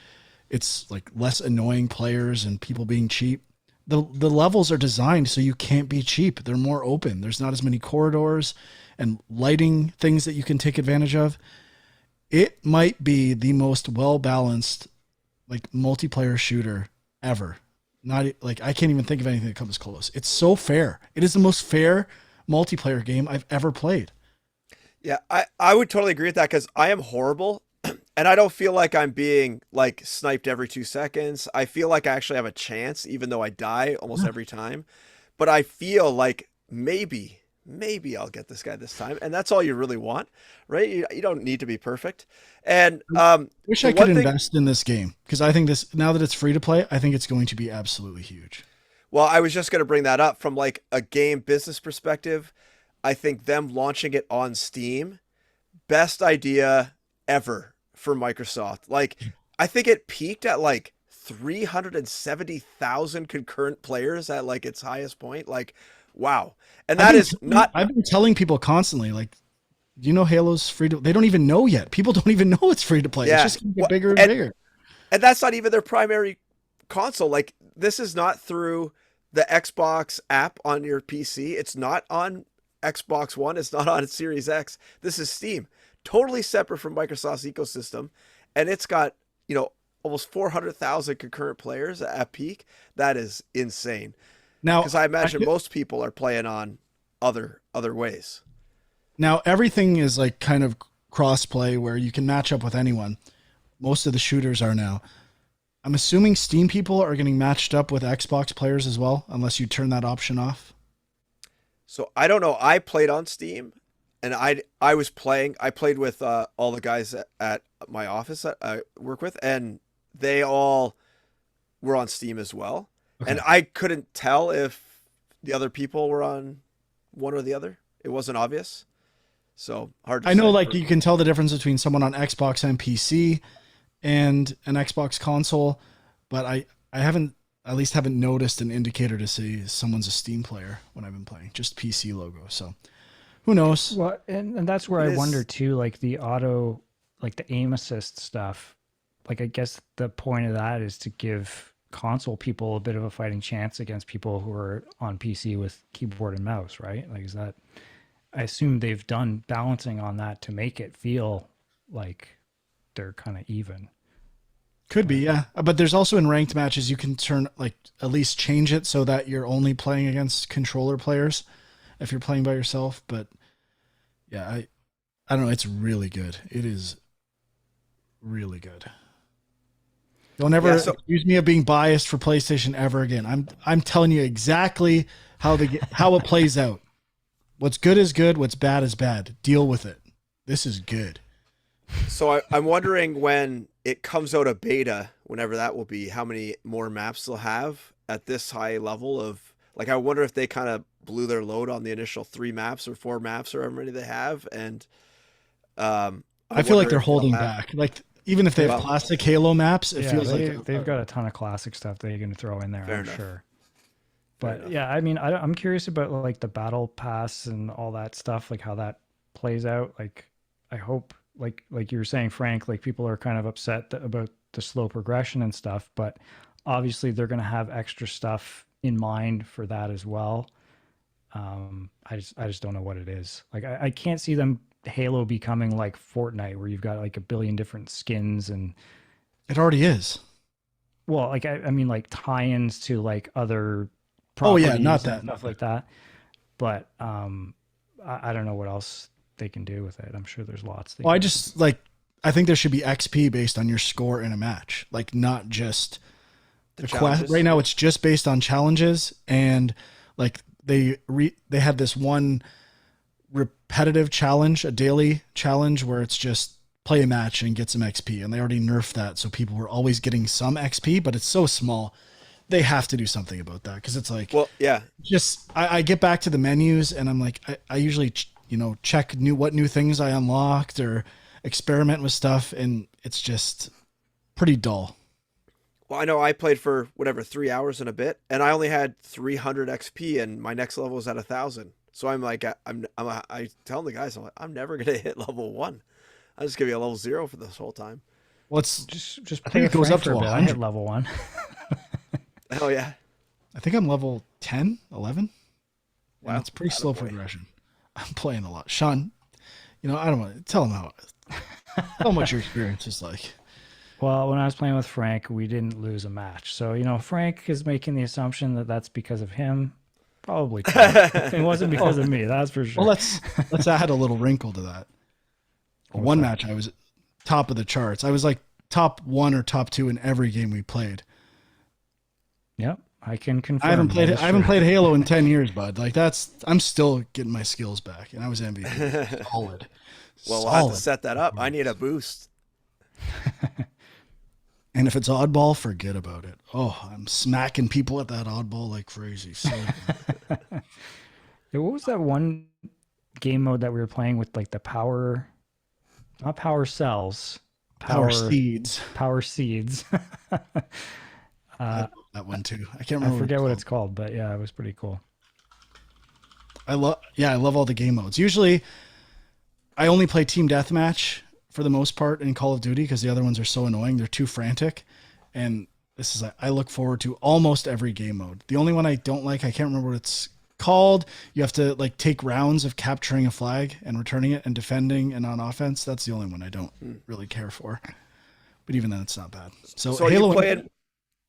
[SPEAKER 1] it's like less annoying players and people being cheap. The levels are designed so you can't be cheap. They're more open. There's not as many corridors and lighting things that you can take advantage of. It might be the most well-balanced like multiplayer shooter ever. Not like I can't even think of anything that comes close. It's so fair. It is the most fair multiplayer game I've ever played.
[SPEAKER 3] Yeah, I would totally agree with that because I am horrible and I don't feel like I'm being like sniped every 2 seconds. I feel like I actually have a chance, even though I die almost every time. But I feel like maybe I'll get this guy this time. And that's all you really want, right? You don't need to be perfect. And
[SPEAKER 1] wish I could invest in this game because I think this, now that it's free to play, I think it's going to be absolutely huge.
[SPEAKER 3] Well, I was just going to bring that up from like a game business perspective. I think them launching it on Steam, best idea ever for Microsoft. Like, I think it peaked at like 370,000 concurrent players at like its highest point. Like, wow. And that is not.
[SPEAKER 1] I've been telling people constantly, like, do you know Halo's free to? They don't even know yet. People don't even know it's free to play.
[SPEAKER 3] Yeah.
[SPEAKER 1] It's just going to get bigger and bigger.
[SPEAKER 3] And that's not even their primary console. Like, this is not through the Xbox app on your PC. It's not on Xbox One. It's not on Series X. This is Steam, totally separate from Microsoft's ecosystem, and it's got almost 400,000 concurrent players at peak. That is insane.
[SPEAKER 1] Now,
[SPEAKER 3] because I imagine most people are playing on other ways.
[SPEAKER 1] Now everything is like kind of cross-play where you can match up with anyone. Most of the shooters are now. I'm assuming Steam people are getting matched up with Xbox players as well, unless you turn that option off.
[SPEAKER 3] So I don't know. I played on Steam, and I played with all the guys at my office that I work with, and they all were on Steam as well. Okay. And I couldn't tell if the other people were on one or the other. It wasn't obvious. So hard to say.
[SPEAKER 1] I know, like, you can tell the difference between someone on Xbox and PC and an Xbox console, but I haven't noticed an indicator to say someone's a Steam player when I've been playing, just PC logo. So who knows?
[SPEAKER 2] Well, and that's where I wonder too, like the auto, like the aim assist stuff. Like, I guess the point of that is to give console people a bit of a fighting chance against people who are on PC with keyboard and mouse, right? Like, is that, I assume they've done balancing on that to make it feel like they're kind of even.
[SPEAKER 1] Could be, yeah. But there's also in ranked matches, you can turn, like, at least change it so that you're only playing against controller players if you're playing by yourself. But yeah, I don't know. It's really good. It is really good. Don't ever accuse me of being biased for PlayStation ever again. I'm telling you exactly how it plays out. What's good is good. What's bad is bad. Deal with it. This is good.
[SPEAKER 3] So I'm wondering when it comes out of beta, whenever that will be, how many more maps they'll have at this high level of, like, I wonder if they kind of blew their load on the initial 3 maps or 4 maps or however many they have. And
[SPEAKER 1] I feel like they're holding back. Like, even if they have classic Halo maps, it feels like
[SPEAKER 2] they've got a ton of classic stuff that you're going to throw in there,
[SPEAKER 3] Fair
[SPEAKER 2] I'm
[SPEAKER 3] enough.
[SPEAKER 2] sure. But yeah, I mean, I'm curious about like the battle pass and all that stuff, like how that plays out. Like, I hope, like you were saying, Frank, like people are kind of upset about the slow progression and stuff, but obviously they're going to have extra stuff in mind for that as well. I just don't know what it is. Like, I can't see them Halo becoming like Fortnite, where you've got like a billion different skins, and
[SPEAKER 1] it already is.
[SPEAKER 2] Well, like I mean, like tie-ins to like other
[SPEAKER 1] not that
[SPEAKER 2] stuff like that. But I don't know what else they can do with it. I'm sure there's lots.
[SPEAKER 1] I think there should be XP based on your score in a match, like not just the quest. Right now, it's just based on challenges, and like they had this one repetitive challenge, a daily challenge where it's just play a match and get some XP, and they already nerfed that, so people were always getting some XP, but it's so small. They have to do something about that, because it's like,
[SPEAKER 3] well, yeah,
[SPEAKER 1] just I get back to the menus and I'm like, I usually check what new things I unlocked or experiment with stuff, and it's just pretty dull.
[SPEAKER 3] Well, I know I played for 3 hours and a bit, and I only had 300 XP, and my next level was at 1,000. So I'm like, I tell the guys, I'm never gonna hit level 1. I'm just gonna be a level 0 for this whole time.
[SPEAKER 1] Well, it's
[SPEAKER 2] just
[SPEAKER 1] I think it goes up to
[SPEAKER 2] 100. I hit level 1.
[SPEAKER 3] Oh yeah,
[SPEAKER 1] I think I'm level 10, 11. Wow, that's pretty slow
[SPEAKER 3] boy.
[SPEAKER 1] progression. I'm playing a lot. Sean, I don't want to tell him what your experience is like.
[SPEAKER 2] Well, when I was playing with Frank, we didn't lose a match. So, Frank is making the assumption that that's because of him. Probably. It wasn't because of me, that's for sure.
[SPEAKER 1] Well, let's add a little wrinkle to that. One match, I was top of the charts. I was like top 1 or top 2 in every game we played.
[SPEAKER 2] Yep, I can confirm.
[SPEAKER 1] I haven't played Halo in 10 years, bud. Like, I'm still getting my skills back, and I was MVP. Solid.
[SPEAKER 3] Well, we'll have to set that up. I need a boost.
[SPEAKER 1] And if it's oddball, forget about it. Oh, I'm smacking people at that oddball like crazy. So.
[SPEAKER 2] What was that one game mode that we were playing with, like the power, not power cells,
[SPEAKER 1] power seeds.
[SPEAKER 2] Power seeds.
[SPEAKER 1] That one too. I can't remember.
[SPEAKER 2] I forget what it's called, but yeah, it was pretty cool.
[SPEAKER 1] I love all the game modes. Usually, I only play Team Deathmatch for the most part in Call of Duty, because the other ones are so annoying. They're too frantic. And this is, I look forward to almost every game mode. The only one I don't like, I can't remember what it's called. You have to like take rounds of capturing a flag and returning it and defending and on offense. That's the only one I don't really care for. But even then, it's not bad. So Halo.
[SPEAKER 3] Are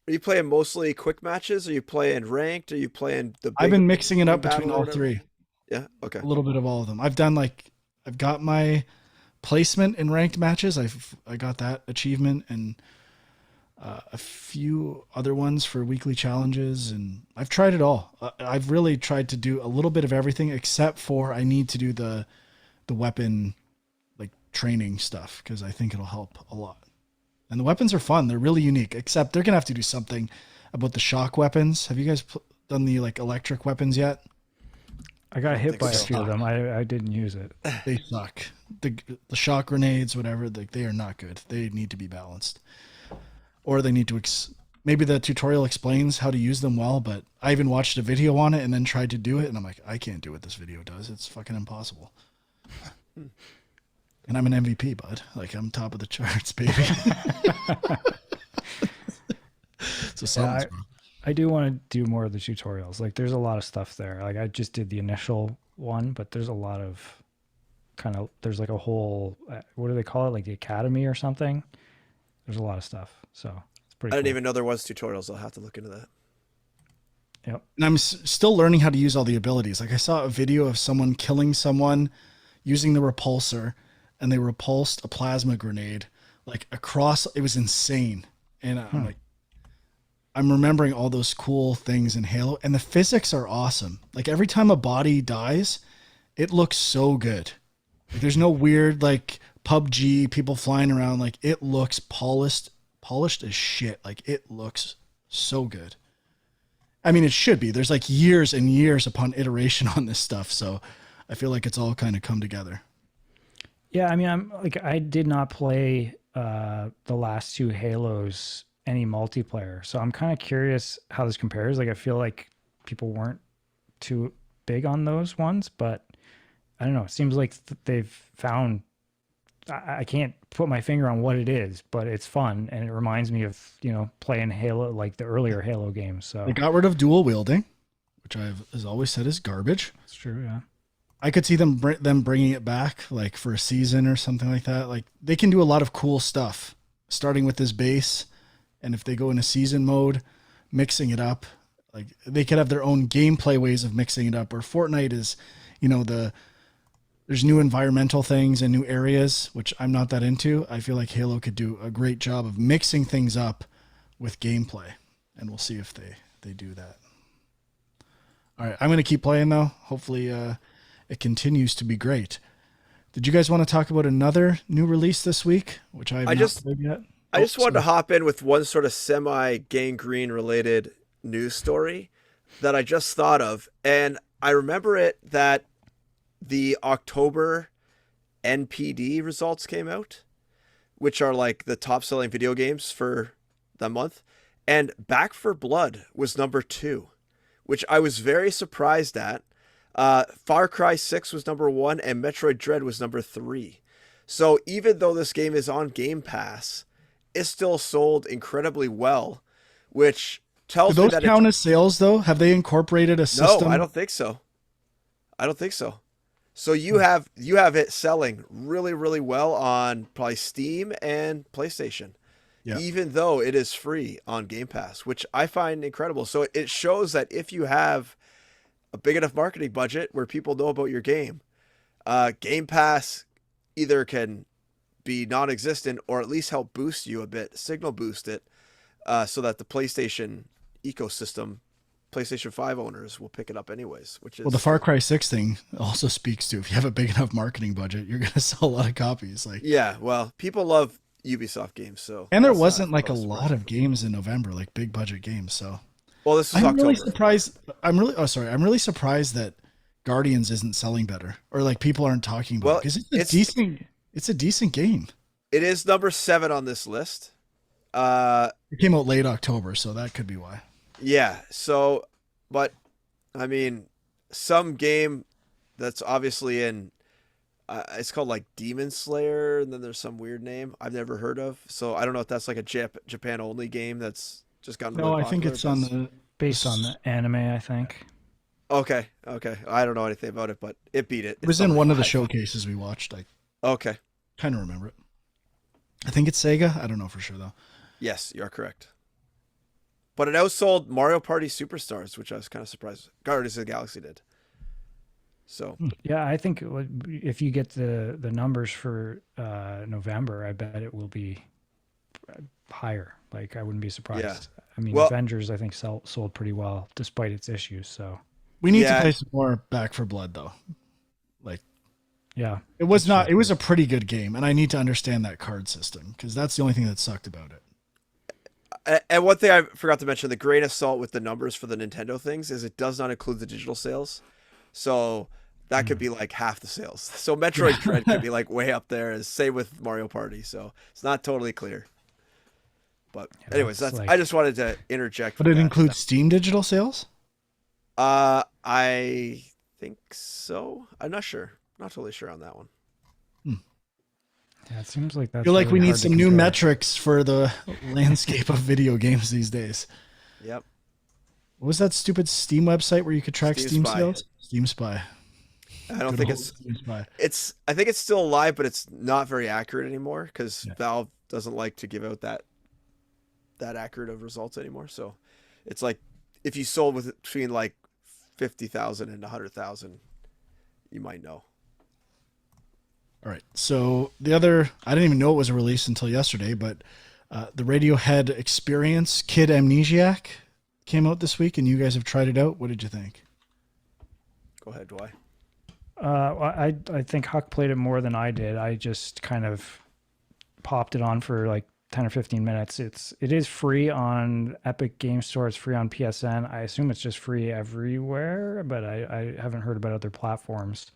[SPEAKER 3] you playing mostly quick matches? Are you playing ranked? Are you playing the big
[SPEAKER 1] I've been mixing it up between all three.
[SPEAKER 3] Yeah. Okay.
[SPEAKER 1] A little bit of all of them. I've got my placement in ranked matches. I got that achievement, and a few other ones for weekly challenges, and I've tried it all. I've really tried to do a little bit of everything, except for I need to do the weapon like training stuff, because I think it'll help a lot. And the weapons are fun. They're really unique, except they're gonna have to do something about the shock weapons. Have you guys done the like electric weapons yet?
[SPEAKER 2] I got hit by a few of them. I didn't use it.
[SPEAKER 1] They suck. The shock grenades, whatever, they are not good. They need to be balanced. Or they need to, maybe the tutorial explains how to use them well, but I even watched a video on it and then tried to do it, and I'm like, I can't do what this video does. It's fucking impossible. And I'm an MVP, bud. Like, I'm top of the charts, baby. So something's
[SPEAKER 2] Yeah,
[SPEAKER 1] wrong.
[SPEAKER 2] I do want to do more of the tutorials. Like there's a lot of stuff there. Like I just did the initial one, but there's a lot of there's like a whole, what do they call it? Like the academy or something. There's a lot of stuff. So it's
[SPEAKER 3] I
[SPEAKER 2] pretty
[SPEAKER 3] didn't
[SPEAKER 2] cool.
[SPEAKER 3] even know there was tutorials. I'll have to look into that.
[SPEAKER 2] Yep.
[SPEAKER 1] And I'm still learning how to use all the abilities. Like I saw a video of someone killing someone using the repulsor, and they repulsed a plasma grenade like across. It was insane. And I'm like, I'm remembering all those cool things in Halo, and the physics are awesome. Like every time a body dies, it looks so good. Like there's no weird like PUBG people flying around. Like it looks polished as shit. Like it looks so good. I mean, it should be. There's like years and years upon iteration on this stuff, so I feel like it's all kind of come together.
[SPEAKER 2] Yeah, I mean, I did not play the last two Halos any multiplayer, so I'm kind of curious how this compares. Like I feel like people weren't too big on those ones, but I don't know. It seems like they've found. I can't put my finger on what it is, but it's fun and it reminds me of playing Halo, like the earlier Halo games. So
[SPEAKER 1] They got rid of dual wielding, which I've as always said is garbage.
[SPEAKER 2] it's true. Yeah.
[SPEAKER 1] I could see them bringing it back like for a season or something like that. Like they can do a lot of cool stuff, starting with this base, and if they go in a season mode, mixing it up. Like they could have their own gameplay ways of mixing it up. Or Fortnite is, there's new environmental things and new areas, which I'm not that into. I feel like Halo could do a great job of mixing things up with gameplay, and we'll see if they do that. All right, I'm going to keep playing though. Hopefully it continues to be great. Did you guys want to talk about another new release this week, which I just played yet?
[SPEAKER 3] I just wanted to hop in with one sort of semi-gangrene related news story that I just thought of. And I remember it that the October NPD results came out, which are like the top selling video games for the month. And Back for Blood was number 2, which I was very surprised at. Far Cry 6 was number 1 and Metroid Dread was number 3. So even though this game is on Game Pass, it still sold incredibly well, which tells me that...
[SPEAKER 1] Do those count as sales, though? Have they incorporated a system?
[SPEAKER 3] No, I don't think so. So you have it selling really, really well on probably Steam and PlayStation, even though it is free on Game Pass, which I find incredible. So it shows that if you have a big enough marketing budget where people know about your game, Game Pass either can be non-existent or at least help boost you a bit, signal boost it, so that the PlayStation ecosystem, PlayStation 5 owners will pick it up anyways, which is...
[SPEAKER 1] Well, the Far Cry 6 thing also speaks to if you have a big enough marketing budget, you're going to sell a lot of copies. Like,
[SPEAKER 3] yeah, well, people love Ubisoft games, so...
[SPEAKER 1] And there wasn't like a lot of games in November, like big budget games, so...
[SPEAKER 3] Well, this is October.
[SPEAKER 1] Really surprised. I'm really surprised that Guardians isn't selling better, or like people aren't talking about it, because it's a decent game.
[SPEAKER 3] It is number 7 on this list.
[SPEAKER 1] It came out late October, so that could be why.
[SPEAKER 3] Yeah. So, but I mean, some game that's obviously in, it's called like Demon Slayer, and then there's some weird name I've never heard of. So I don't know if that's like a Japan only game that's just gotten really
[SPEAKER 1] popular.
[SPEAKER 3] I
[SPEAKER 1] think it's
[SPEAKER 2] based on the anime, I think.
[SPEAKER 3] Okay. I don't know anything about it, but it beat it.
[SPEAKER 1] It was in one of the showcases we watched. I kind of remember it. I think it's Sega. I don't know for sure though.
[SPEAKER 3] Yes, you're correct. But it outsold Mario Party Superstars, which I was kind of surprised. Guardians of the Galaxy did. So
[SPEAKER 2] yeah, I think if you get the numbers for November, I bet it will be higher. Like I wouldn't be surprised.
[SPEAKER 3] Yeah.
[SPEAKER 2] I mean, Avengers I think sold pretty well despite its issues. So
[SPEAKER 1] we need to play some more Back for Blood though. Like,
[SPEAKER 2] yeah,
[SPEAKER 1] it was not. It was a pretty good game, and I need to understand that card system because that's the only thing that sucked about it.
[SPEAKER 3] And one thing I forgot to mention, the grain of salt with the numbers for the Nintendo things is it does not include the digital sales. So that could be like half the sales. So Metroid Dread could be like way up there, as same with Mario Party. So it's not totally clear. But anyways, I just wanted to interject.
[SPEAKER 1] But it includes Steam digital sales?
[SPEAKER 3] I think so. I'm not sure. Not totally sure on that one.
[SPEAKER 2] Yeah, it seems like that's.
[SPEAKER 1] I feel like we need some new metrics for the landscape of video games these days.
[SPEAKER 3] Yep.
[SPEAKER 1] What was that stupid Steam website where you could track
[SPEAKER 3] Steam
[SPEAKER 1] Steam
[SPEAKER 3] Spy.
[SPEAKER 1] sales? Steam Spy.
[SPEAKER 3] I don't
[SPEAKER 1] Good
[SPEAKER 3] think
[SPEAKER 1] old Steam Spy.
[SPEAKER 3] I think it's still alive, but it's not very accurate anymore because
[SPEAKER 1] Yeah.
[SPEAKER 3] Valve doesn't like to give out that accurate of results anymore. So it's like if you sold with between like 50,000 and 100,000, you might know.
[SPEAKER 1] All right. So the other, I didn't even know it was a release until yesterday, but the Radiohead Experience Kid Amnesiac came out this week, and you guys have tried it out. What did you think?
[SPEAKER 3] Go ahead, Dwight.
[SPEAKER 2] I think Huck played it more than I did. I just kind of popped it on for like 10 or 15 minutes. It is free on Epic Game Store. It's free on PSN. I assume it's just free everywhere, but I haven't heard about other platforms.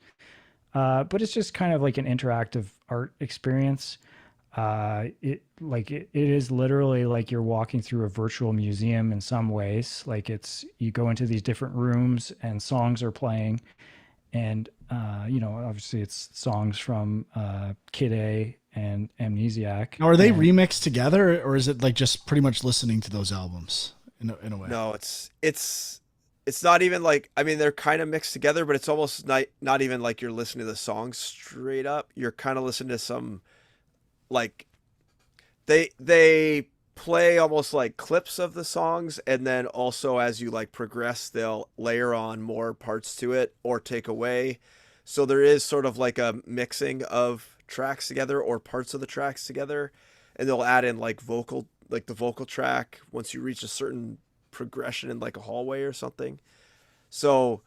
[SPEAKER 2] But it's just kind of like an interactive art experience. It is literally like you're walking through a virtual museum in some ways. Like you go into these different rooms and songs are playing, and obviously it's songs from Kid A and Amnesiac.
[SPEAKER 1] Now, are they
[SPEAKER 2] and
[SPEAKER 1] remixed together, or is it like just pretty much listening to those albums in a way?
[SPEAKER 3] No, it's not even like, I mean, they're kind of mixed together, but it's almost not even like you're listening to the songs straight up. You're kind of listening to some like they play almost like clips of the songs, and then also as you like progress they'll layer on more parts to it or take away, so there is sort of like a mixing of tracks together or parts of the tracks together, and they'll add in like the vocal track once you reach a certain progression in like a hallway or something. So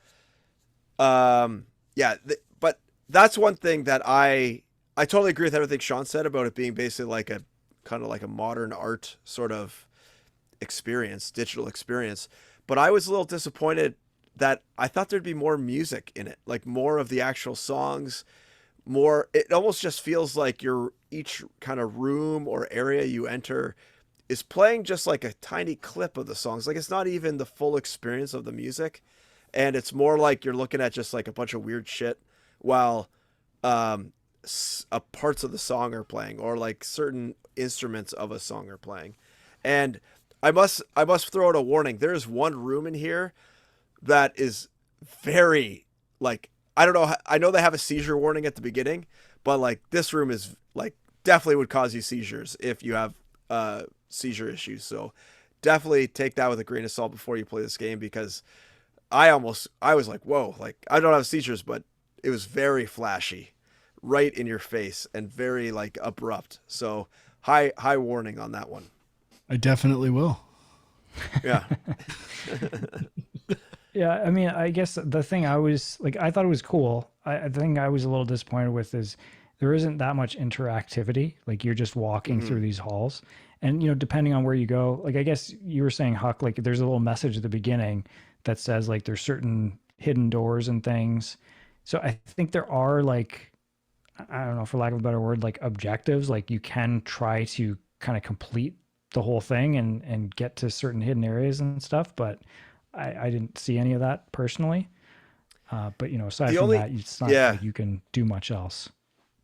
[SPEAKER 3] yeah, but that's one thing that I totally agree with everything Sean said about it being basically like a kind of like a modern art sort of experience, digital experience. But I was a little disappointed that I thought there'd be more music in it, like more of the actual songs, more. It almost just feels like each kind of room or area you enter is playing just like a tiny clip of the songs. Like it's not even the full experience of the music, and it's more like you're looking at just like a bunch of weird shit while parts of the song are playing, or like certain instruments of a song are playing. And I must throw out a warning. There's one room in here that is very like, I don't know. I know they have a seizure warning at the beginning, but like this room is like definitely would cause you seizures if you have seizure issues. So definitely take that with a grain of salt before you play this game, because I was like, whoa, like I don't have seizures, but it was very flashy, right in your face, and very like abrupt. So high warning on that one.
[SPEAKER 1] I definitely will.
[SPEAKER 3] Yeah.
[SPEAKER 2] Yeah, I mean, I guess the thing I was like, I thought it was cool. I think I was a little disappointed with is there isn't that much interactivity. Like you're just walking through these halls, and depending on where you go, like I guess you were saying, Huck, like there's a little message at the beginning that says like there's certain hidden doors and things. So I think there are like, I don't know, for lack of a better word, like objectives. Like you can try to kind of complete the whole thing and get to certain hidden areas and stuff, but I didn't see any of that personally. But aside
[SPEAKER 3] The
[SPEAKER 2] from
[SPEAKER 3] only
[SPEAKER 2] that, it's not
[SPEAKER 3] yeah,
[SPEAKER 2] like you can do much else.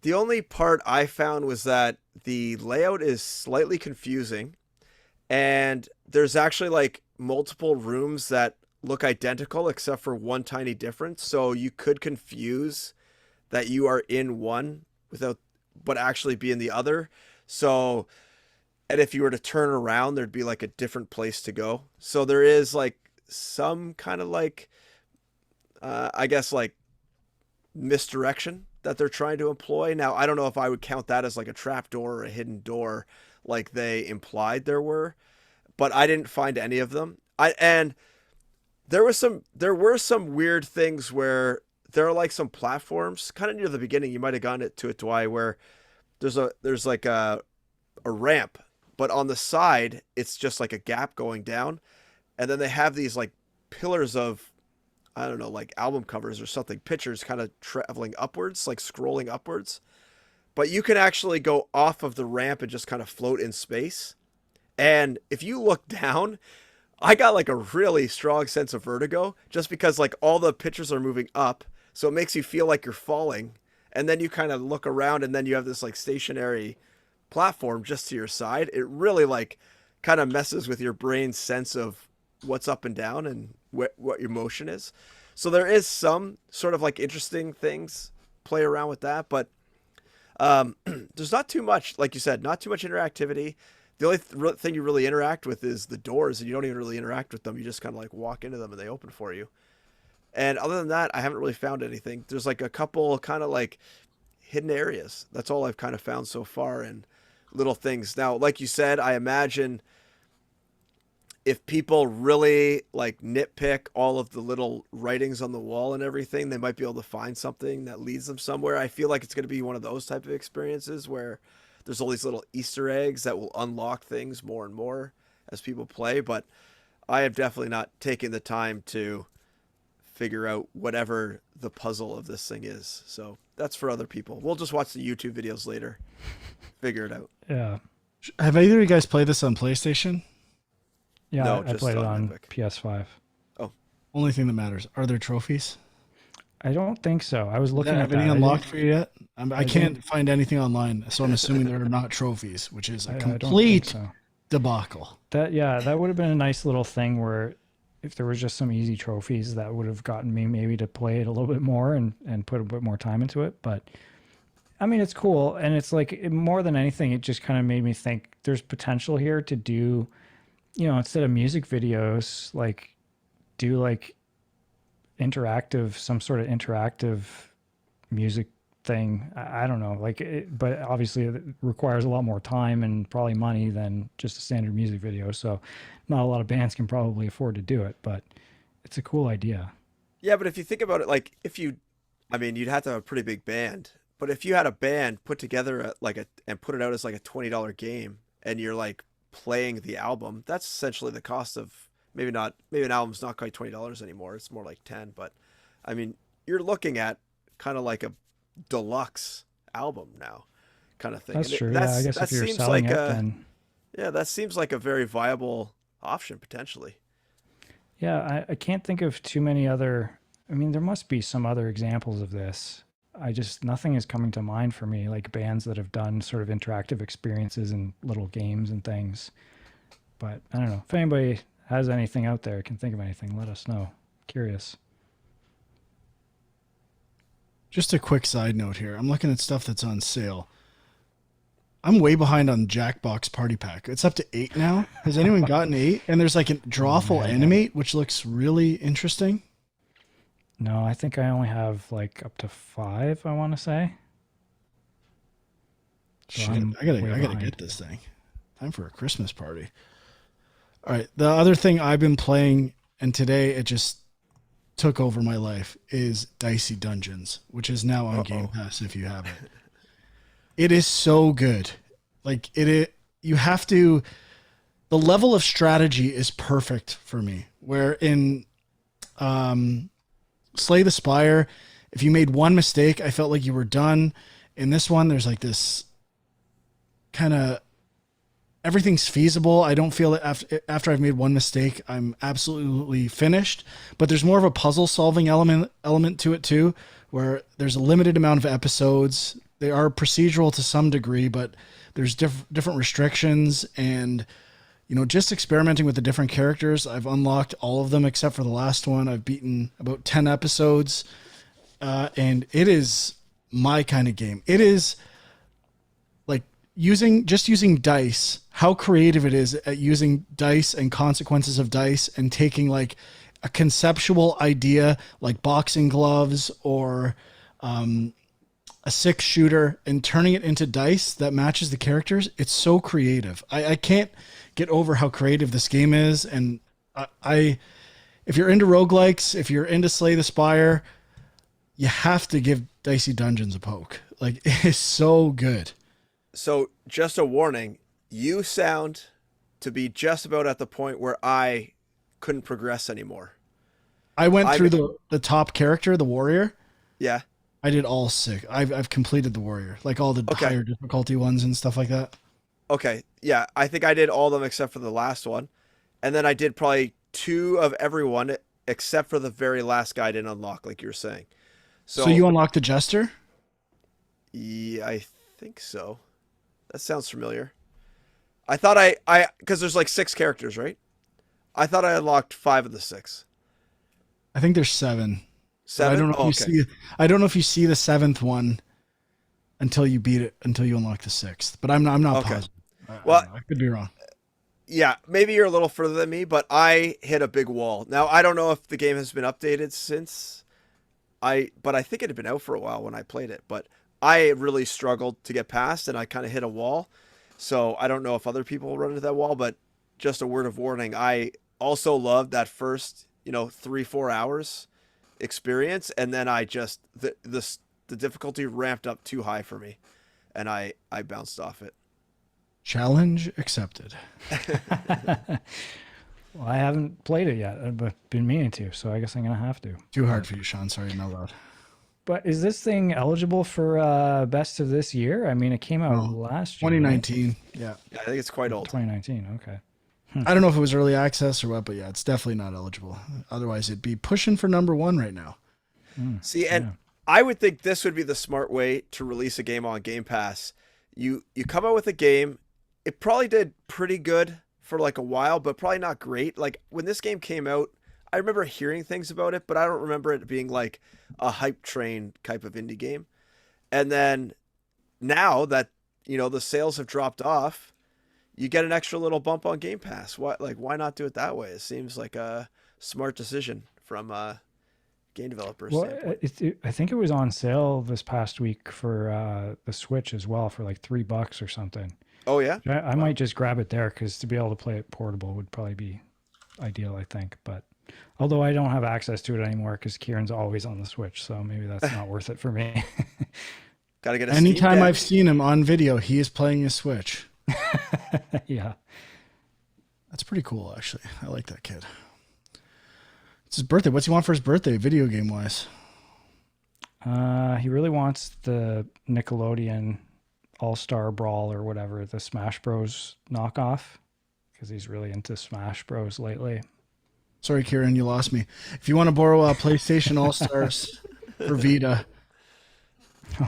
[SPEAKER 3] the only part I found was that the layout is slightly confusing, and there's actually like multiple rooms that look identical except for one tiny difference. So you could confuse that you are in one without, but actually be in the other. So, and if you were to turn around, there'd be like a different place to go. So there is like some kind of like, I guess like misdirection that they're trying to employ. Now, I don't know if I would count that as like a trap door or a hidden door like they implied there were, but I didn't find any of them. And there were some weird things where there are like some platforms kind of near the beginning. You might have gotten to it, Dwight, where there's like a ramp, but on the side it's just like a gap going down, and then they have these like pillars of, I don't know, like album covers or something, pictures kind of traveling upwards, like scrolling upwards. But you can actually go off of the ramp and just kind of float in space. And if you look down, I got like a really strong sense of vertigo just because like all the pictures are moving up. So it makes you feel like you're falling. And then you kind of look around and then you have this like stationary platform just to your side. It really like kind of messes with your brain's sense of what's up and down and what your motion is. So there is some sort of like interesting things play around with that, but there's not too much, like you said, not too much interactivity. The only thing you really interact with is the doors, and you don't even really interact with them. You just kind of like walk into them and they open for you. And other than that, I haven't really found anything. There's like a couple kind of like hidden areas. That's all I've kind of found so far, and little things. Now, like you said, I imagine if people really like nitpick all of the little writings on the wall and everything, they might be able to find something that leads them somewhere. I feel like it's going to be one of those type of experiences where there's all these little Easter eggs that will unlock things more and more as people play. But I have definitely not taken the time to figure out whatever the puzzle of this thing is. So that's for other people. We'll just watch the YouTube videos later, figure it out.
[SPEAKER 2] Yeah.
[SPEAKER 1] Have either of you guys played this on PlayStation?
[SPEAKER 2] Yeah,
[SPEAKER 3] No,
[SPEAKER 2] I
[SPEAKER 3] just
[SPEAKER 2] played it
[SPEAKER 3] on
[SPEAKER 2] on
[SPEAKER 3] Epic.
[SPEAKER 2] PS5.
[SPEAKER 3] Oh,
[SPEAKER 1] Only thing that matters. Are there trophies?
[SPEAKER 2] I don't think so. I was
[SPEAKER 1] Does
[SPEAKER 2] looking
[SPEAKER 1] that
[SPEAKER 2] at
[SPEAKER 1] have
[SPEAKER 2] that.
[SPEAKER 1] anything unlocked for you yet? I can't
[SPEAKER 2] didn't-
[SPEAKER 1] find anything online, so I'm assuming there are not trophies, which is a
[SPEAKER 2] I don't think
[SPEAKER 1] complete
[SPEAKER 2] so.
[SPEAKER 1] debacle.
[SPEAKER 2] That would have been a nice little thing where if there was just some easy trophies, that would have gotten me maybe to play it a little bit more and put a bit more time into it. But I mean, it's cool. And it's like more than anything, it just kind of made me think there's potential here to do, instead of music videos, like do like some sort of interactive music thing. I don't know, but obviously it requires a lot more time and probably money than just a standard music video. So not a lot of bands can probably afford to do it, but it's a cool idea.
[SPEAKER 3] yeah, but if you think about it, like you'd have to have a pretty big band. But if you had a band put together and put it out as like a $20 game, and you're like playing the album, that's essentially the cost of maybe an album's not quite $20 anymore. It's more like 10. But I mean, you're looking at kind of like a deluxe album now, kind of thing.
[SPEAKER 2] That's
[SPEAKER 3] And
[SPEAKER 2] true. Yeah, I guess
[SPEAKER 3] that
[SPEAKER 2] if you're
[SPEAKER 3] seems
[SPEAKER 2] selling
[SPEAKER 3] like
[SPEAKER 2] it, then
[SPEAKER 3] that seems like a very viable option potentially.
[SPEAKER 2] yeah, I can't think of too many other. I mean, there must be some other examples of this. Nothing is coming to mind for me, like bands that have done sort of interactive experiences and little games and things. But I don't know. If anybody has anything out there, can think of anything, let us know. Curious.
[SPEAKER 1] Just a quick side note here. I'm looking at stuff that's on sale. I'm way behind on Jackbox Party Pack. It's up to 8 now. Has anyone gotten 8? And there's like a Drawful Animate, which looks really interesting.
[SPEAKER 2] No, I think I only have like up to 5, I want to say. So
[SPEAKER 1] Shit,
[SPEAKER 2] I'm
[SPEAKER 1] I gotta
[SPEAKER 2] way
[SPEAKER 1] get
[SPEAKER 2] behind.
[SPEAKER 1] this thing. Time for a Christmas party. All right. The other thing I've been playing, and today it just took over my life, is Dicey Dungeons, which is now on Game Pass if you haven't. It is so good. Like you have to. The level of strategy is perfect for me. Where in Slay the Spire, if you made one mistake, I felt like you were done. In this one, there's like this kind of everything's feasible. I don't feel that after I've made one mistake, I'm absolutely finished. But there's more of a puzzle solving element to it too, where there's a limited amount of episodes. They are procedural to some degree, but there's different restrictions and just experimenting with the different characters. I've unlocked all of them except for the last one. I've beaten about 10 episodes, and it is my kind of game. It is like using dice, how creative it is at using dice and consequences of dice and taking like a conceptual idea like boxing gloves or a 6-shooter and turning it into dice that matches the characters. It's so creative. I can't get over how creative this game is. And if you're into roguelikes, if you're into Slay the Spire, you have to give Dicey Dungeons a poke. Like, it is so good.
[SPEAKER 3] So just a warning, you sound to be just about at the point where I couldn't progress anymore.
[SPEAKER 1] I went through the top character, the warrior.
[SPEAKER 3] Yeah.
[SPEAKER 1] I did all 6. I've completed the warrior, like all the higher difficulty ones and stuff like that.
[SPEAKER 3] Okay. Yeah. I think I did all of them except for the last one. And then I did probably 2 of everyone except for the very last guy I didn't unlock, like you were saying.
[SPEAKER 1] So you unlocked the jester?
[SPEAKER 3] Yeah, I think so. That sounds familiar. I thought because there's like 6 characters, right? I thought I unlocked 5 of the 6.
[SPEAKER 1] I think there's 7. But I
[SPEAKER 3] 7?
[SPEAKER 1] don't know if
[SPEAKER 3] Oh,
[SPEAKER 1] you
[SPEAKER 3] okay.
[SPEAKER 1] see. I don't know if you see the 7th one until you beat it, until you unlock the 6th. But I'm not
[SPEAKER 3] Okay.
[SPEAKER 1] positive. I
[SPEAKER 3] Well,
[SPEAKER 1] don't know. I could be wrong.
[SPEAKER 3] yeah, maybe you're a little further than me, but I hit a big wall. Now, I don't know if the game has been updated since but I think it had been out for a while when I played it, but I really struggled to get past and I kind of hit a wall. So I don't know if other people run into that wall, but just a word of warning, I also loved that first, 3-4 hours experience, and then I just the difficulty ramped up too high for me, and I bounced off it.
[SPEAKER 1] Challenge accepted.
[SPEAKER 2] Well, I haven't played it yet. I've been meaning to, so I guess I'm gonna have to.
[SPEAKER 1] Too hard for you, Sean. Sorry, no loud.
[SPEAKER 2] But is this thing eligible for best of this year? I mean, it came out
[SPEAKER 1] No.
[SPEAKER 2] last year, right?
[SPEAKER 1] 2019. Yeah.
[SPEAKER 3] Yeah, I think it's quite old.
[SPEAKER 2] 2019. Okay.
[SPEAKER 1] I don't know if it was early access or what, but yeah, it's definitely not eligible. Otherwise, it'd be pushing for number 1 right now.
[SPEAKER 3] See, and I would think this would be the smart way to release a game on Game Pass. You come out with a game, it probably did pretty good for like a while, but probably not great. Like when this game came out, I remember hearing things about it, but I don't remember it being like a hype train type of indie game. And then now that, the sales have dropped off, you get an extra little bump on Game Pass. Why not do it that way? It seems like a smart decision from game developers
[SPEAKER 2] Well,
[SPEAKER 3] standpoint.
[SPEAKER 2] I think it was on sale this past week for the Switch as well for like $3 or something.
[SPEAKER 3] Oh yeah.
[SPEAKER 2] I might just grab it there because to be able to play it portable would probably be ideal, I think. But although I don't have access to it anymore because Kieran's always on the Switch, so maybe that's not worth it for me.
[SPEAKER 3] Got to get a Steam
[SPEAKER 1] Anytime
[SPEAKER 3] Deck.
[SPEAKER 1] I've seen him on video, he is playing a Switch.
[SPEAKER 2] Yeah.
[SPEAKER 1] That's pretty cool, actually. I like that kid. It's his birthday. What's he want for his birthday, video game wise?
[SPEAKER 2] He really wants the Nickelodeon All-Star Brawl or whatever, the Smash Bros knockoff, because he's really into Smash Bros lately.
[SPEAKER 1] Sorry, Kieran, you lost me. If you want to borrow a PlayStation All Stars for Vita,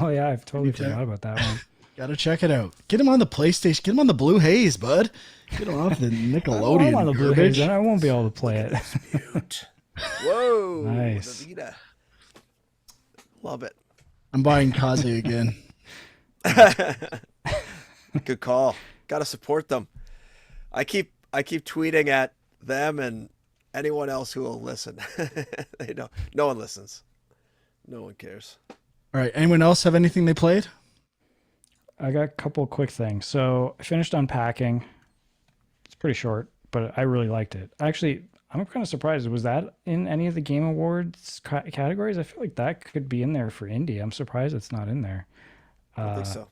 [SPEAKER 2] Oh yeah, I've totally
[SPEAKER 1] Anytime.
[SPEAKER 2] forgot about that one.
[SPEAKER 1] gotta check it out. Get him on the PlayStation. Get him on the Blue Haze, bud. Get him off the Nickelodeon.
[SPEAKER 2] I'm on the Blue Haze,
[SPEAKER 1] garbage.
[SPEAKER 2] then I won't be able to play it.
[SPEAKER 3] Whoa.
[SPEAKER 2] Nice.
[SPEAKER 3] The Vita. Love it.
[SPEAKER 1] I'm buying Kaze again.
[SPEAKER 3] Good call. Got to support them. I keep tweeting at them and anyone else who will listen. They know no one listens. No one cares.
[SPEAKER 1] All right. Anyone else have anything they played?
[SPEAKER 2] I got a couple of quick things. So I finished Unpacking. It's pretty short, but I really liked it. Actually, I'm kind of surprised. Was that in any of the Game Awards categories? I feel like that could be in there for indie. I'm surprised it's not in there.
[SPEAKER 3] I don't think so.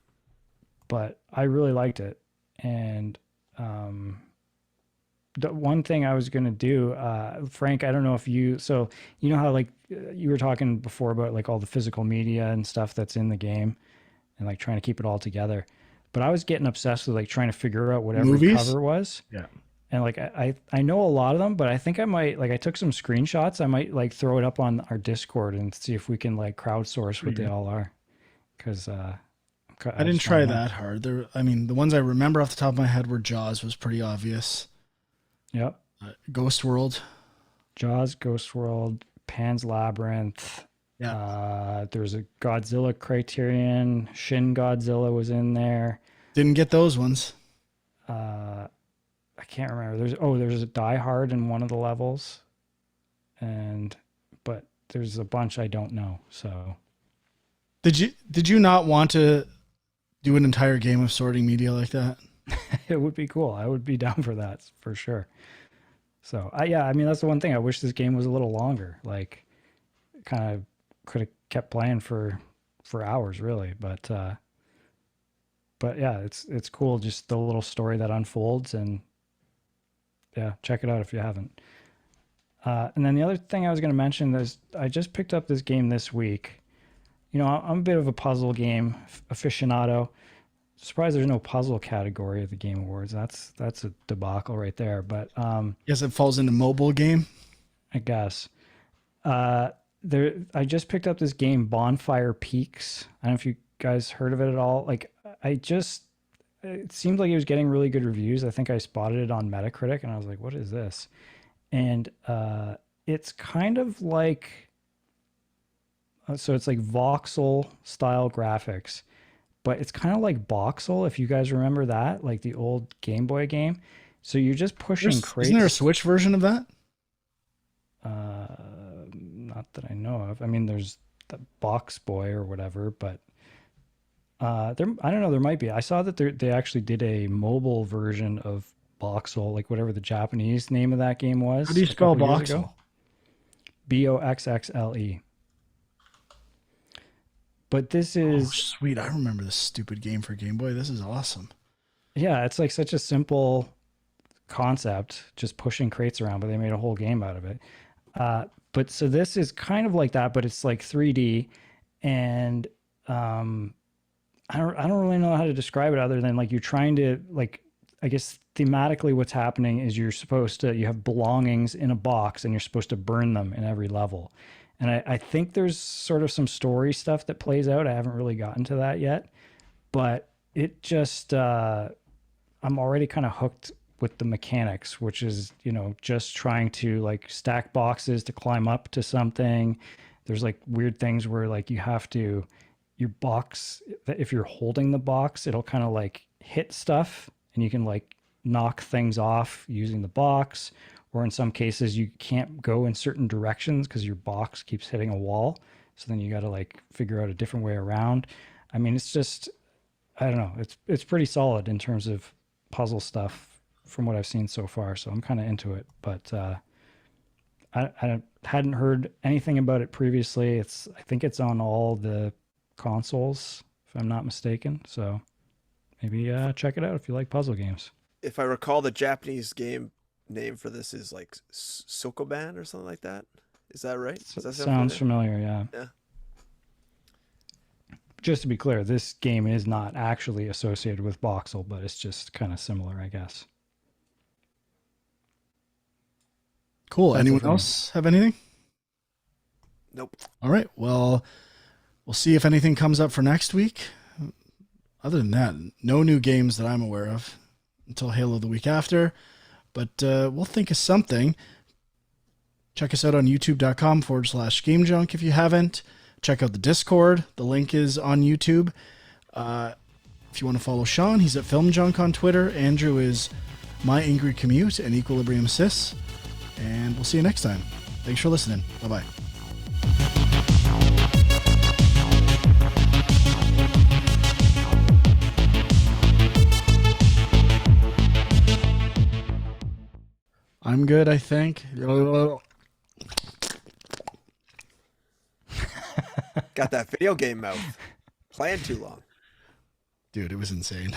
[SPEAKER 2] But I really liked it. And the one thing I was going to do, Frank, I don't know if so you know how like you were talking before about like all the physical media and stuff that's in the game and like trying to keep it all together. But I was getting obsessed with like trying to figure out what every
[SPEAKER 1] Movies?
[SPEAKER 2] cover was.
[SPEAKER 1] Yeah.
[SPEAKER 2] And like I know a lot of them, but I think I might like I took some screenshots. I might like throw it up on our Discord and see if we can like crowdsource what they all are. Because
[SPEAKER 1] I didn't try that hard. The ones I remember off the top of my head were Jaws was pretty obvious.
[SPEAKER 2] Yep.
[SPEAKER 1] Ghost World.
[SPEAKER 2] Jaws, Ghost World, Pan's Labyrinth.
[SPEAKER 1] Yeah.
[SPEAKER 2] There's a Godzilla Criterion. Shin Godzilla was in there.
[SPEAKER 1] Didn't get those ones.
[SPEAKER 2] I can't remember. There's a Die Hard in one of the levels, but there's a bunch I don't know. So
[SPEAKER 1] Did you not want to do an entire game of sorting media like that?
[SPEAKER 2] it would be cool. I would be down for that for sure. So that's the one thing. I wish this game was a little longer. Like, kind of could have kept playing for hours really. But yeah, it's cool. Just the little story that unfolds, and yeah, check it out if you haven't. And then the other thing I was going to mention is I just picked up this game this week. I'm a bit of a puzzle game aficionado. Surprised there's no puzzle category of the Game Awards. That's a debacle right there. But
[SPEAKER 1] Yes, it falls into mobile game.
[SPEAKER 2] I guess I just picked up this game, Bonfire Peaks. I don't know if you guys heard of it at all. Like it seemed like it was getting really good reviews. I think I spotted it on Metacritic and I was like, what is this? and it's kind of like so it's like voxel style graphics, but it's kind of like Boxel, if you guys remember that, like the old Game Boy game. So you're just pushing
[SPEAKER 1] Isn't there a
[SPEAKER 2] crates.
[SPEAKER 1] Switch version of that?
[SPEAKER 2] Not that I know of. I mean, there's the Box Boy or whatever, but there, I don't know. There might be. I saw that they actually did a mobile version of Boxel, like whatever the Japanese name of that game was.
[SPEAKER 1] How do you
[SPEAKER 2] a
[SPEAKER 1] spell
[SPEAKER 2] couple years ago.
[SPEAKER 1] voxel?
[SPEAKER 2] Boxxle. But this
[SPEAKER 1] Oh,
[SPEAKER 2] is
[SPEAKER 1] sweet. I remember this stupid game for Game Boy. This is awesome.
[SPEAKER 2] yeah, it's like such a simple concept, just pushing crates around, but they made a whole game out of it. But so this is kind of like that, but it's like 3D, and I don't really know how to describe it other than like you're trying to like I guess thematically what's happening is you have belongings in a box and you're supposed to burn them in every level. And I think there's sort of some story stuff that plays out. I haven't really gotten to that yet, but it just I'm already kind of hooked with the mechanics, which is, just trying to like stack boxes to climb up to something. There's like weird things where like your box, if you're holding the box, it'll kind of like hit stuff and you can like knock things off using the box. Or in some cases, you can't go in certain directions because your box keeps hitting a wall. So then you got to like figure out a different way around. I mean, it's just, I don't know. It's pretty solid in terms of puzzle stuff from what I've seen so far. So I'm kind of into it, but I hadn't heard anything about it previously. I think it's on all the consoles, if I'm not mistaken. So maybe check it out if you like puzzle games.
[SPEAKER 3] If I recall, the Japanese game name for this is like Sokoban or something like that. Is that right? Does that
[SPEAKER 2] Sounds familiar, yeah.
[SPEAKER 3] Yeah.
[SPEAKER 2] Just to be clear, this game is not actually associated with Boxel, but it's just kind of similar, I guess.
[SPEAKER 1] Cool.
[SPEAKER 2] That's it
[SPEAKER 1] Anyone
[SPEAKER 2] for me.
[SPEAKER 1] else have anything?
[SPEAKER 3] Nope.
[SPEAKER 1] All right. Well, we'll see if anything comes up for next week. Other than that, no new games that I'm aware of until Halo the week after. But we'll think of something. Check us out on youtube.com/GameJunk if you haven't. Check out the Discord. The link is on YouTube. If you want to follow Sean, he's at FilmJunk on Twitter. Andrew is My Angry Commute and Equilibrium Sis. And we'll see you next time. Thanks for listening. Bye-bye. I'm good, I think.
[SPEAKER 3] Got that video game mouth. Playing too long.
[SPEAKER 1] Dude, it was insane.